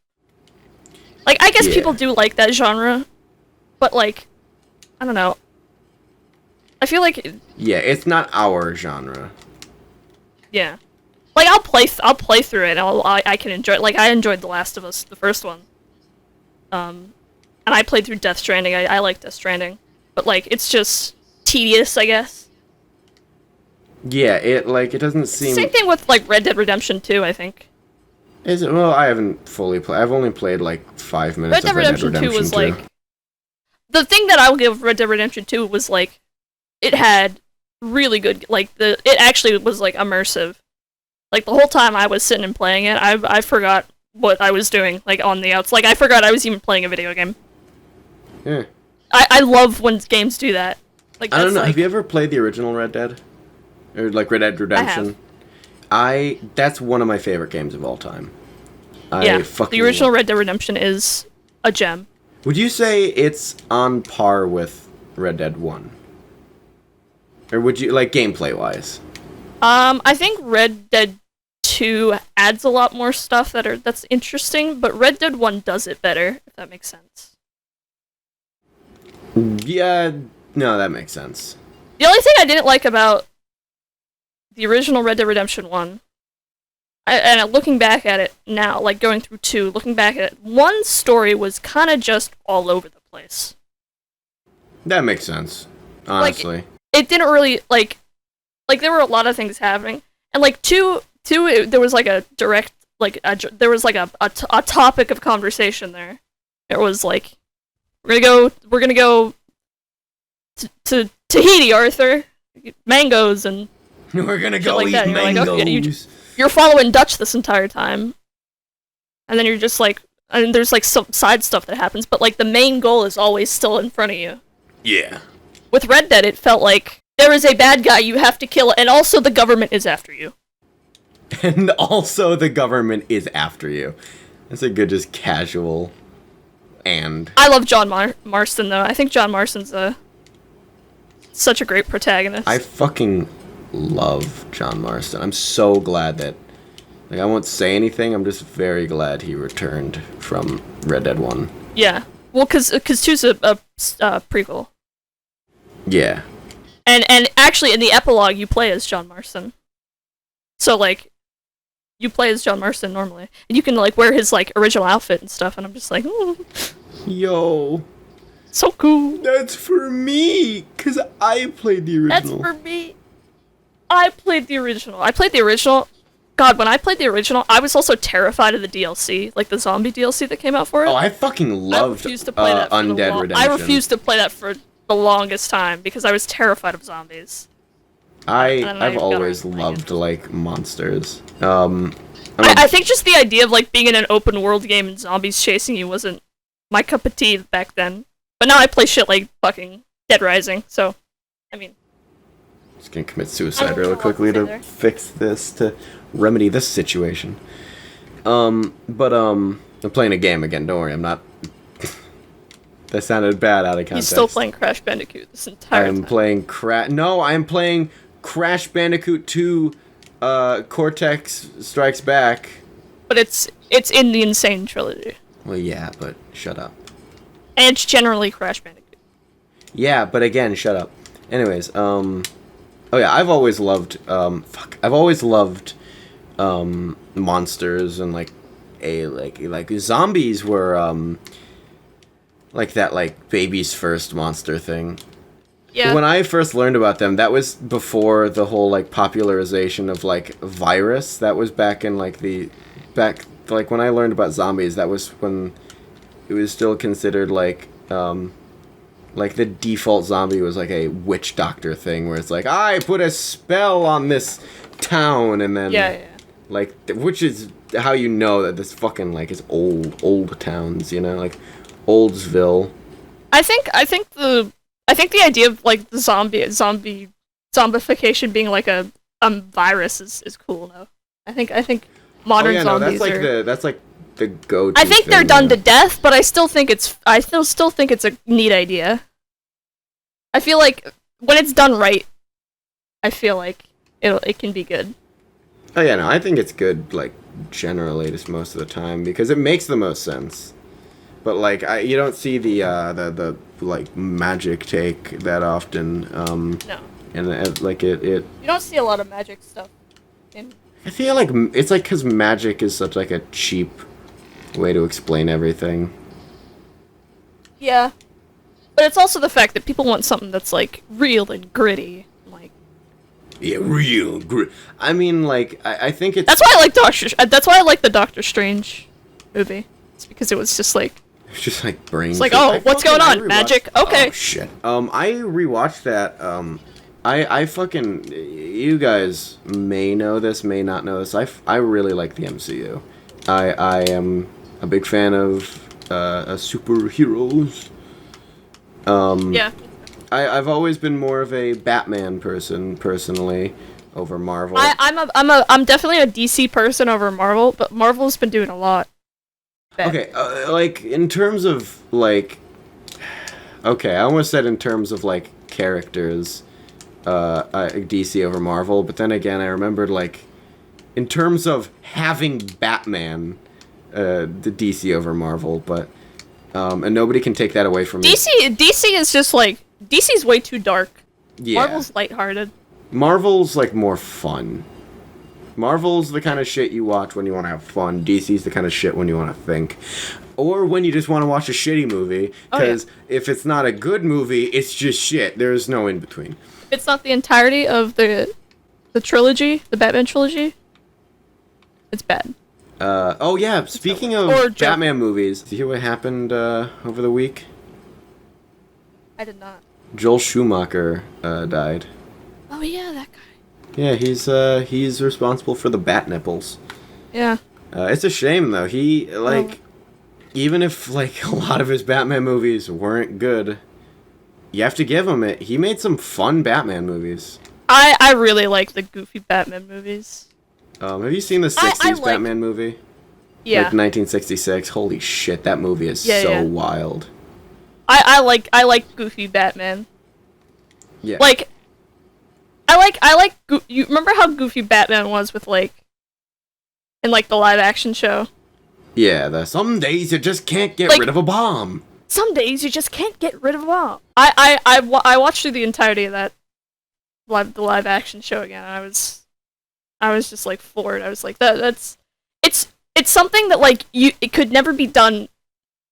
Like, I guess people do like that genre, but, like, I don't know. I feel like... Yeah, it's not our genre. Yeah. like I'll play through it. And I can enjoy it. Like I enjoyed The Last of Us, the first one. And I played through Death Stranding. I like Death Stranding, but like it's just tedious, I guess. Yeah, it doesn't seem. Same thing with like Red Dead Redemption 2, I think. Is it? Well, I haven't fully played. I've only played like 5 minutes of Red Dead Redemption 2 was like the thing that I will give Red Dead Redemption 2 was like it had really good it actually was like immersive. Like the whole time I was sitting and playing it, I forgot what I was doing like on the outs. Like I forgot I was even playing a video game. Yeah. I love when games do that. Like I don't know. Like, have you ever played the original Red Dead? Or like Red Dead Redemption? That's one of my favorite games of all time. The original Red Dead Redemption is a gem. Would you say it's on par with Red Dead 1? Or would you, like, gameplay-wise? I think Red Dead 2 adds a lot more stuff that's interesting, but Red Dead 1 does it better, if that makes sense. Yeah, no, that makes sense. The only thing I didn't like about the original Red Dead Redemption 1, and looking back at it now, like going through 2, looking back at it, 1's story was kind of just all over the place. That makes sense, honestly. Like, it didn't really, like there were a lot of things happening, and like 2 there was like a direct, there was like a topic of conversation there. It was like, we're gonna go to Tahiti, Arthur, mangoes and we're gonna go like eat that. mangoes. Like, okay, you're following Dutch this entire time, and then you're just like, and there's like some side stuff that happens, but like the main goal is always still in front of you. Yeah. With Red Dead, it felt like there is a bad guy you have to kill, and also the government is after you. And also the government is after you. That's a good, just casual. And I love John Marston though. I think John Marston's such a great protagonist. I fucking love John Marston. I'm so glad that, like, I won't say anything. I'm just very glad he returned from Red Dead 1. Yeah. Well, cause 2's a prequel. Yeah. And actually in the epilogue you play as John Marston. So like, you play as John Marston normally, and you can like wear his like original outfit and stuff, and I'm just like, ooh. Yo. So cool. That's for me, cause I played the original. That's for me. I played the original. God, when I played the original, I was also terrified of the DLC, like the zombie DLC that came out for it. Oh, I fucking loved Undead Redemption. I refused to play that for the longest time because I was terrified of zombies. I've always loved like monsters. I think just the idea of like being in an open world game and zombies chasing you wasn't my cup of tea back then. But now I play shit like fucking Dead Rising, so I mean, just gonna commit suicide really quickly to fix this, to remedy this situation. I'm playing a game again. Don't worry, I'm not. That sounded bad out of context. He's still playing Crash Bandicoot this entire time. I'm playing I'm playing Crash Bandicoot 2, Cortex Strikes Back. But it's in the Insane Trilogy. Well, yeah, but shut up. And it's generally Crash Bandicoot. Yeah, but again, shut up. Anyways, oh yeah, I've always loved, monsters and like zombies were, like that, like, baby's first monster thing. Yeah. When I first learned about them, that was before the whole, like, popularization of, like, virus. That was back in, like, when I learned about zombies, that was when it was still considered, like, the default zombie was, like, a witch doctor thing, where it's like, I put a spell on this town, and then... Yeah. Like, which is how you know that this fucking, like, is old towns, you know? Like... Oldsville. I think the idea of like the zombification being like a virus is cool though. I think modern zombies that's like the go-to. I think they're done to death, but I still think it's a neat idea. I feel like when it's done right, I feel like it can be good. Oh yeah, no, I think it's good like generally just most of the time because it makes the most sense. But like you don't see the like magic take that often. No. And like it. You don't see a lot of magic stuff. I feel like it's like because magic is such like a cheap way to explain everything. Yeah. But it's also the fact that people want something that's, like, real and gritty. Like, Yeah, real grit. I mean, like, I think it's... that's why I like that's why I like the Doctor Strange movie. It's because it was just like... It's just like brains. It's like, oh, what's going on? Magic? Okay. Oh, shit. I rewatched that. I fucking... You guys may know this, may not know this. I really like the MCU. I am a big fan of superheroes. Yeah. I've always been more of a Batman person, personally, over Marvel. I'm definitely a DC person over Marvel, but Marvel's been doing a lot. Okay, like, in terms of, like... Okay, I almost said in terms of, like, characters, DC over Marvel, but then again, I remembered, like, in terms of having Batman, the DC over Marvel, but... and nobody can take that away from me. DC is just, like... DC's way too dark. Yeah. Marvel's lighthearted. Marvel's, like, more fun. Marvel's the kind of shit you watch when you want to have fun. DC's the kind of shit when you want to think. Or when you just want to watch a shitty movie. Because if it's not a good movie, it's just shit. There's no in-between. If it's not the entirety of the trilogy, the Batman trilogy, it's bad. Oh yeah, speaking of Batman movies, did you hear what happened over the week? I did not. Joel Schumacher died. Oh yeah, that guy. Yeah, he's responsible for the bat nipples. Yeah. It's a shame though. He even if like a lot of his Batman movies weren't good, you have to give him it. He made some fun Batman movies. I really like the goofy Batman movies. Have you seen the 60s Batman movie? Yeah. Like 1966. Holy shit, that movie is wild. I like goofy Batman. Yeah. Like you remember how goofy Batman was with like in like the live action show? Yeah, some days you just can't get rid of a bomb. Some days you just can't get rid of a bomb. I watched through the entirety of that the live action show again, and I was just like floored. I was like it's something that like it could never be done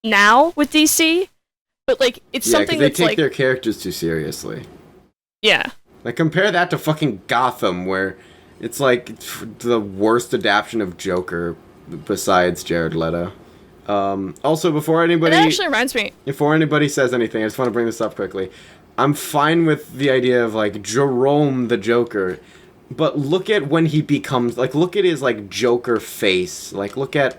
now with DC, but like it's something that's they take like their characters too seriously. Yeah. Like, compare that to fucking Gotham, where it's like the worst adaptation of Joker besides Jared Leto. Also, before anybody... That actually reminds me. Before anybody says anything, I just want to bring this up quickly. I'm fine with the idea of, like, Jerome the Joker, but look at when he becomes... Like, look at his, like, Joker face. Like, look at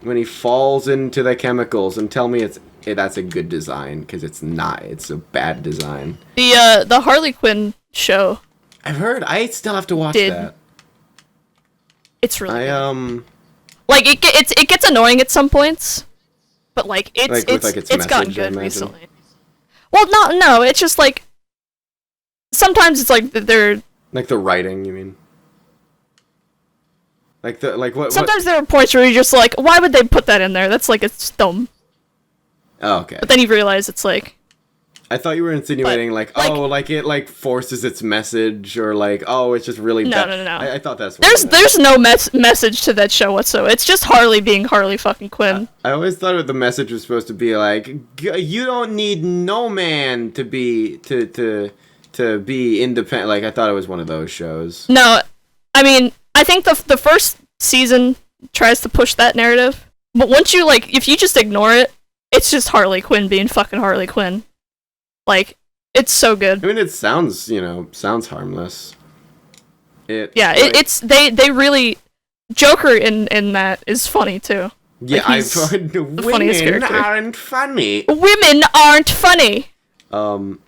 when he falls into the chemicals and tell me that's a good design, because it's not. It's a bad design. The Harley Quinn show. I've heard. I still have to watch that. It's really good. Like it gets annoying at some points, but like it's gotten good recently. Well, no, it's just like sometimes it's like they're like the writing. You mean? What? Sometimes there are points where you're just like, why would they put that in there? That's like it's dumb. Oh, okay. But then you realize it's like. I thought you were insinuating it forces its message, or like, oh, it's just really bad. No. I thought that's what there's no message to that show whatsoever. It's just Harley being Harley fucking Quinn. I always thought the message was supposed to be like, you don't need no man to be independent. Like, I thought it was one of those shows. No, I mean, I think the first season tries to push that narrative, but once you if you just ignore it, it's just Harley Quinn being fucking Harley Quinn. Like, it's so good. I mean, it sounds harmless. It's they really Joker in that is funny too. Yeah, I've heard women aren't funny. Women aren't funny.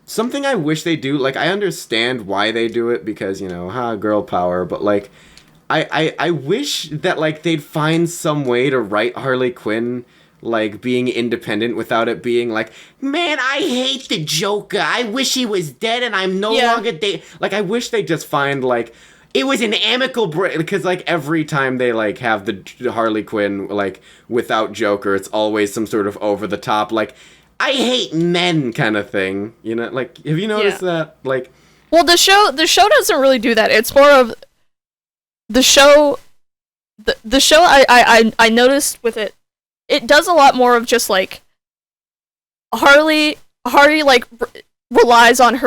Something I wish they do. Like, I understand why they do it because girl power, but like, I wish that like they'd find some way to write Harley Quinn like being independent without it being like, man, I hate the Joker. I wish he was dead and I'm no longer like, I wish they just find like it was an amicable break, because like every time they like have the Harley Quinn like without Joker, it's always some sort of over the top like I hate men kind of thing. Like, have you noticed that? Like, well, the show doesn't really do that. It's more of the show the show I noticed with it, it does a lot more of just like Harley like relies on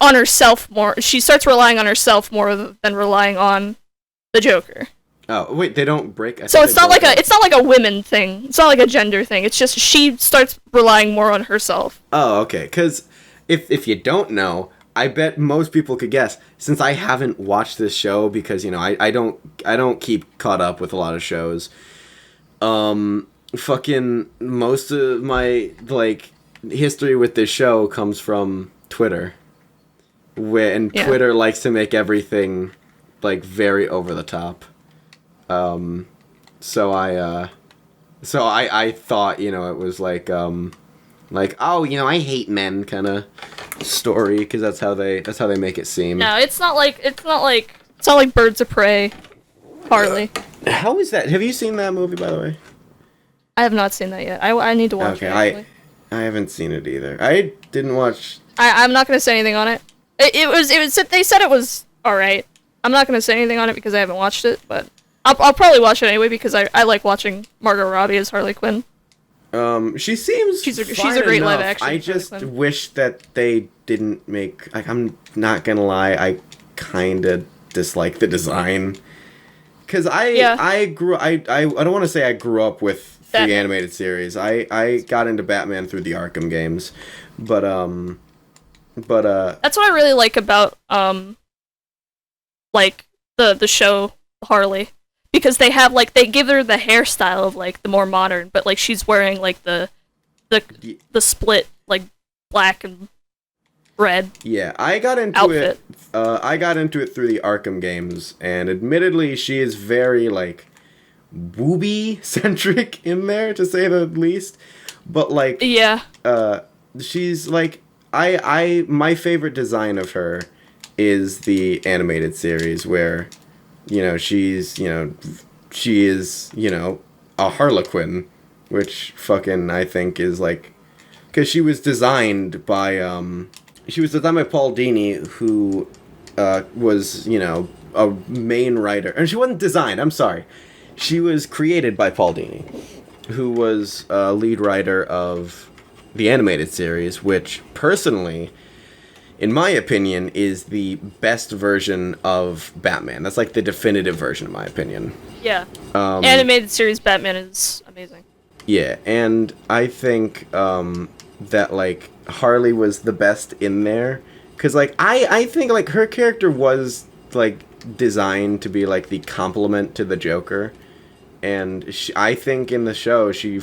on herself more. She starts relying on herself more than relying on the Joker. Oh wait, they don't break. So it's not like a women thing. It's not like a gender thing. It's just she starts relying more on herself. Oh, okay. Because if you don't know, I bet most people could guess. Since I haven't watched this show, because I don't keep caught up with a lot of shows. Fucking most of my like history with this show comes from Twitter, Twitter likes to make everything like very over the top. So I thought, it was like, oh, I hate men kind of story, because that's how they make it seem. No, it's not like Birds of Prey, Harley. How is that? Have you seen that movie, by the way? I have not seen that yet. I need to watch it. Okay, I haven't seen it either. I didn't watch. I'm not gonna say anything on it. It was. They said it was all right. I'm not gonna say anything on it because I haven't watched it, but I'll probably watch it anyway because I like watching Margot Robbie as Harley Quinn. She seems she's a great enough. live action. I just wish that they didn't make, like, I'm not gonna lie, I kind of dislike the design, because I don't want to say I grew up with the animated series. I got into Batman through the Arkham games, but that's what I really like about like the show Harley. Because they give her the hairstyle of like the more modern, but like she's wearing like the split like black and red. Yeah, I got into outfit. I got into it through the Arkham games, and admittedly, she is very like booby centric in there, to say the least. But like, she's like my favorite design of her is the animated series where. She is, a Harlequin, which fucking I think is like, because she was designed by Paul Dini, who was, a main writer, and she wasn't designed, I'm sorry, she was created by Paul Dini, who was a lead writer of the animated series, which personally, in my opinion, is the best version of Batman. That's like the definitive version, in my opinion. Yeah. Animated series Batman is amazing. Yeah, and I think that like Harley was the best in there, because like I think like her character was like designed to be like the complement to the Joker, and I think in the show she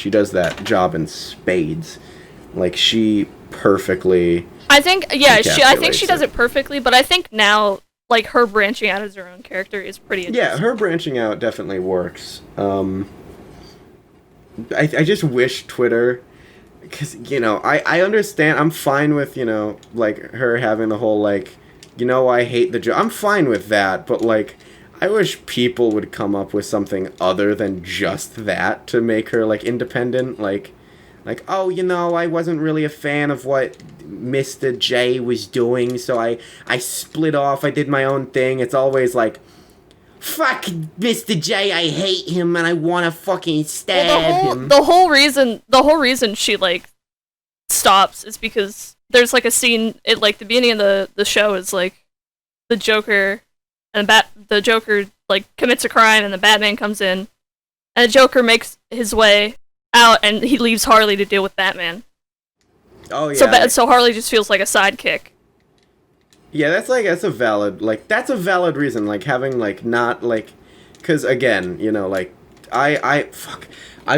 does that job in spades. Like she perfectly. I think she does it perfectly, but I think now, like, her branching out as her own character is pretty interesting. Yeah, her branching out definitely works. I just wish Twitter, because, I understand, I'm fine with, like, her having the whole, like, I hate the joke. I'm fine with that, but, like, I wish people would come up with something other than just that to make her, like, independent, like, oh, I wasn't really a fan of what Mr. J was doing, so I split off, I did my own thing. It's always like, fuck Mr. J, I hate him, and I want to fucking stab him. The whole reason she, like, stops is because there's, like, a scene, at, like, the beginning of the show is, like, the Joker, and the Joker, like, commits a crime, and the Batman comes in, and the Joker makes his way out, and he leaves Harley to deal with Batman. Oh yeah. So Harley just feels like a sidekick. Yeah, that's a valid reason. Like having like not like, because again, like I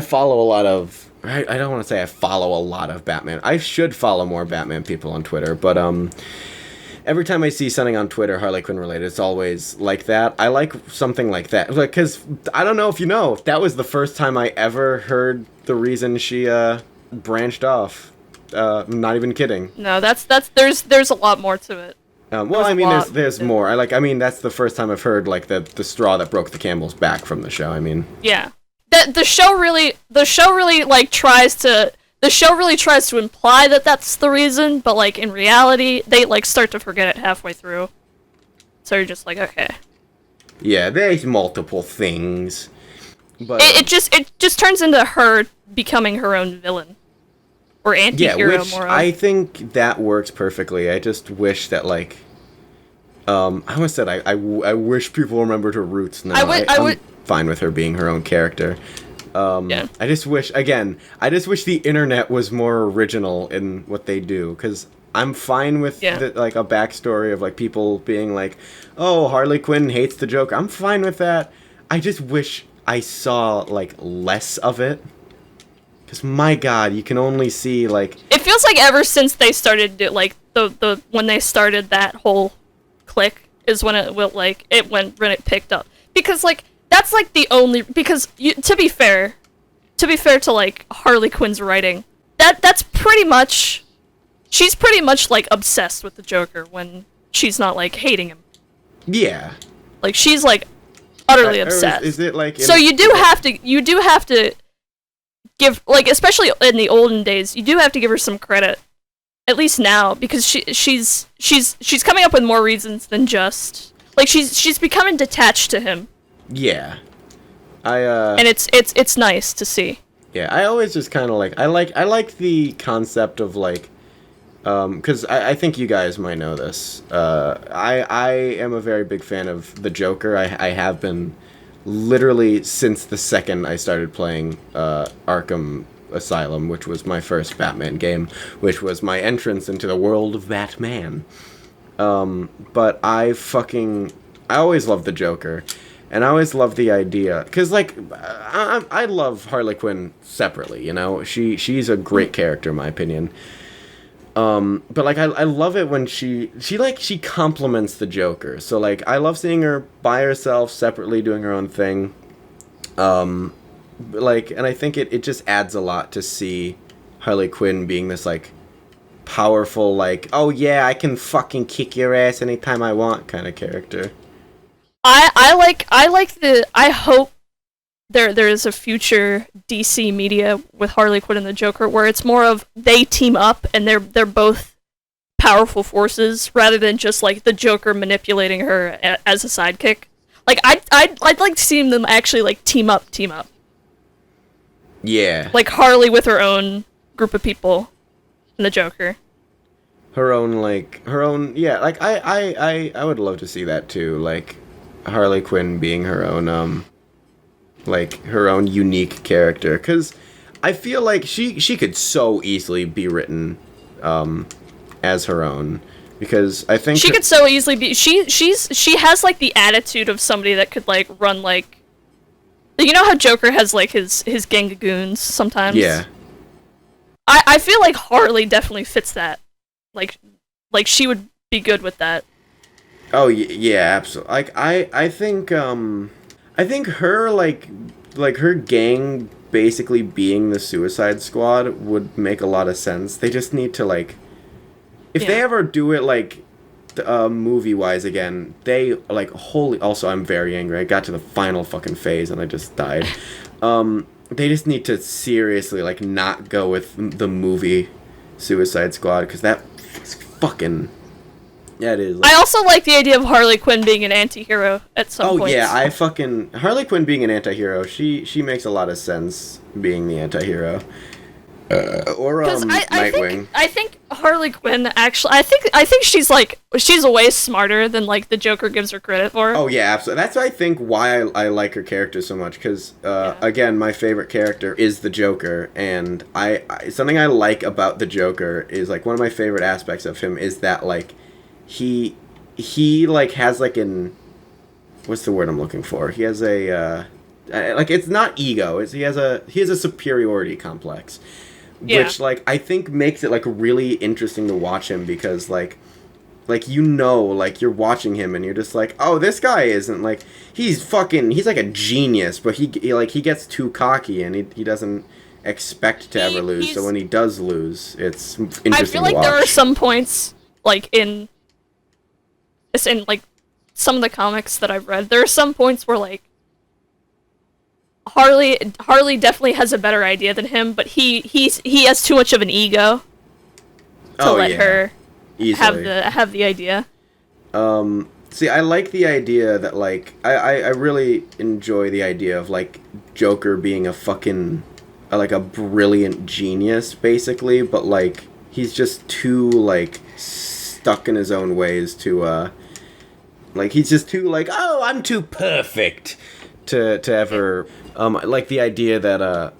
follow a lot of. I don't want to say I follow a lot of Batman. I should follow more Batman people on Twitter, but every time I see something on Twitter Harley Quinn related, it's always like that. I like something like that, like, because I don't know if that was the first time I ever heard the reason she branched off. I'm not even kidding. No, there's a lot more to it. Well, I mean, there's more. That's the first time I've heard like the straw that broke the camel's back from the show. I mean, yeah, the show really tries to imply that that's the reason, but like in reality, they like start to forget it halfway through. So you're just like, okay. Yeah, there's multiple things. But It just turns into her becoming her own villain. Or anti-hero, which more of. I think that works perfectly. I just wish that, like, I almost said I wish people remembered her roots. No, I'm fine with her being her own character. Yeah. I just wish the internet was more original in what they do, because I'm fine with like a backstory of like people being like, oh, Harley Quinn hates the Joker. I'm fine with that. I just wish I saw like less of it. Because, my God, you can only see, like... It feels like ever since they started, like, when they started that whole clique is when it picked up. Because, like, that's, like, the only... Because, to be fair to, like, Harley Quinn's writing, that's pretty much... She's pretty much, like, obsessed with the Joker when she's not, like, hating him. Yeah. Like, she's, like, utterly obsessed. Is it, like... So you do have to give, like, especially in the olden days, you do have to give her some credit, at least now, because she's coming up with more reasons than just, like, she's becoming detached to him. Yeah, and it's nice to see. Yeah, I always just kind of like I like the concept of like, because I think you guys might know this. I am a very big fan of the Joker. I have been. Literally since the second I started playing Arkham Asylum, which was my first Batman game, which was my entrance into the world of Batman. But I always loved the Joker, and I always loved the idea, because like I love Harley Quinn separately, you know, she's a great character in my opinion. But like I love it when she complements the Joker. So like I love seeing her by herself, separately doing her own thing. Like, and I think it just adds a lot to see Harley Quinn being this like powerful, like, oh yeah, I can fucking kick your ass anytime I want kind of character. I hope there is a future DC media with Harley Quinn and the Joker where it's more of they team up and they're both powerful forces rather than just like the Joker manipulating her as a sidekick. Like I'd like to see them actually like team up. Yeah. Like Harley with her own group of people and the Joker. Her own yeah, like I would love to see that too, like Harley Quinn being her own like her own unique character, because I feel like she could so easily be written as her own, because I think she could so easily be she has like the attitude of somebody that could like run like, you know how Joker has like his gang of goons sometimes? Yeah. I feel like Harley definitely fits that. Like she would be good with that. Oh yeah, absolutely. Like I think her like her gang basically being the Suicide Squad would make a lot of sense. They just need to like, if they ever do it like movie wise again, they like also I'm very angry. I got to the final fucking phase and I just died. They just need to seriously like not go with the movie Suicide Squad, because that is fucking. Yeah, it is. Like, I also like the idea of Harley Quinn being an anti-hero at some point. Oh yeah, Harley Quinn being an anti-hero, she makes a lot of sense being the anti-hero. Or Nightwing. I think Harley Quinn actually. I think she's way smarter than like the Joker gives her credit for. Oh yeah, absolutely. That's I think why I like her character so much, because again, my favorite character is the Joker, and I something I like about the Joker is like one of my favorite aspects of him is that like he like has like an, what's the word I'm looking for? He has a like, it's not ego. He has a superiority complex. Yeah. Which, like, I think makes it, like, really interesting to watch him, because, like, you know, like, you're watching him and you're just like, oh, this guy isn't, like, he's like a genius, but he gets too cocky and he doesn't expect to ever lose, so when he does lose, it's interesting to watch. I feel like there are some points, like, in like, some of the comics that I've read, there are some points where, like, Harley definitely has a better idea than him, but he has too much of an ego to let her easily have the idea. And See, I like the idea that, like, I really enjoy the idea of, like, Joker being a fucking, like, a brilliant genius, basically, but, like, he's just too, like, stuck in his own ways to, like, he's just too, like, oh, I'm too perfect to ever, like, the idea that,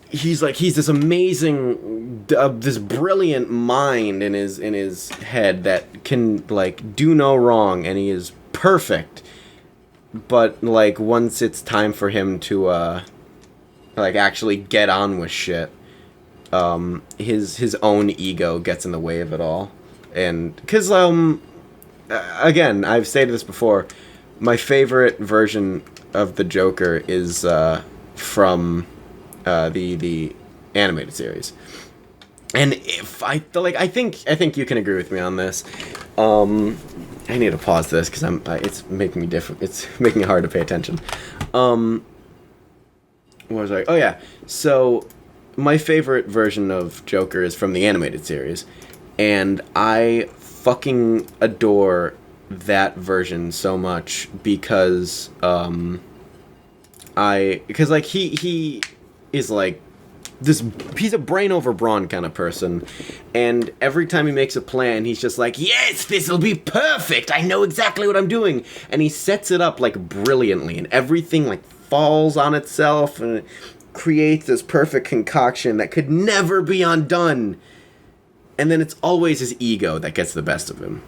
he's this amazing, this brilliant mind in his head that can, like, do no wrong, and he is perfect. But, like, once it's time for him to, like, actually get on with shit, his own ego gets in the way of it all. And, because, again, I've stated this before, my favorite version of the Joker is, from the animated series, and if I think you can agree with me on this. I need to pause this because it's making me it's making it hard to pay attention. What was I? Oh yeah. So my favorite version of Joker is from the animated series, and I fucking adore that version so much because like he is like this, he's a brain over brawn kind of person, and every time he makes a plan, he's just like, yes, this'll be perfect, I know exactly what I'm doing, and he sets it up like brilliantly, and everything like falls on itself, and it creates this perfect concoction that could never be undone, and then it's always his ego that gets the best of him.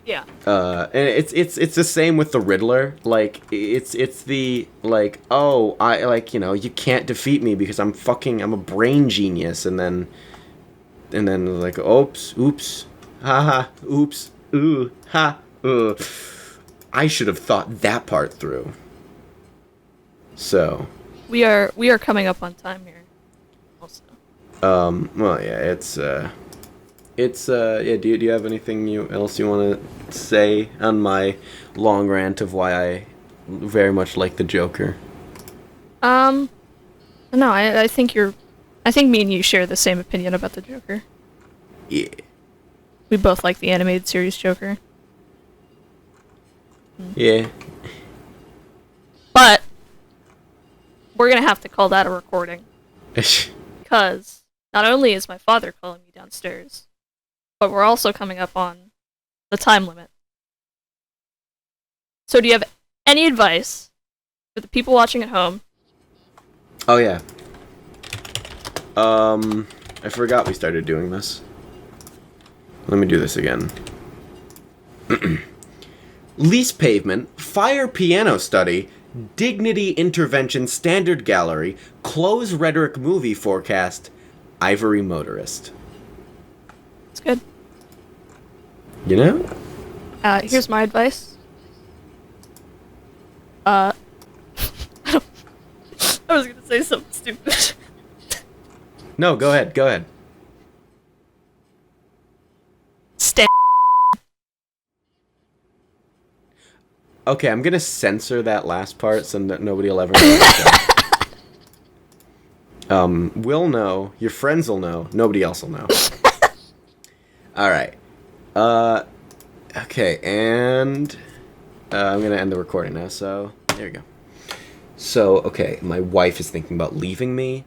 Yeah. And it's the same with the Riddler. Like, it's the, like, oh, I, like, you know, you can't defeat me because I'm a brain genius, and then like, oops, haha, oops, ooh, ha, I should have thought that part through. So. We are coming up on time here. Also. Well, yeah, yeah, do you have anything else you want to say on my long rant of why I very much like the Joker? No, I think me and you share the same opinion about the Joker. Yeah. We both like the animated series Joker. Yeah. But we're gonna have to call that a recording. Because not only is my father calling me downstairs, but we're also coming up on the time limit. So do you have any advice for the people watching at home? Oh, yeah. I forgot we started doing this. Let me do this again. Lease pavement, fire piano study, dignity intervention standard gallery, close rhetoric movie forecast, ivory motorist. It's good. You know? Here's my advice. I was gonna say something stupid. No, go ahead. Stay. Okay, I'm gonna censor that last part so that nobody will ever know. We'll know. Your friends will know. Nobody else will know. Alright. Okay, and I'm gonna end the recording now, so there we go. So, okay, my wife is thinking about leaving me.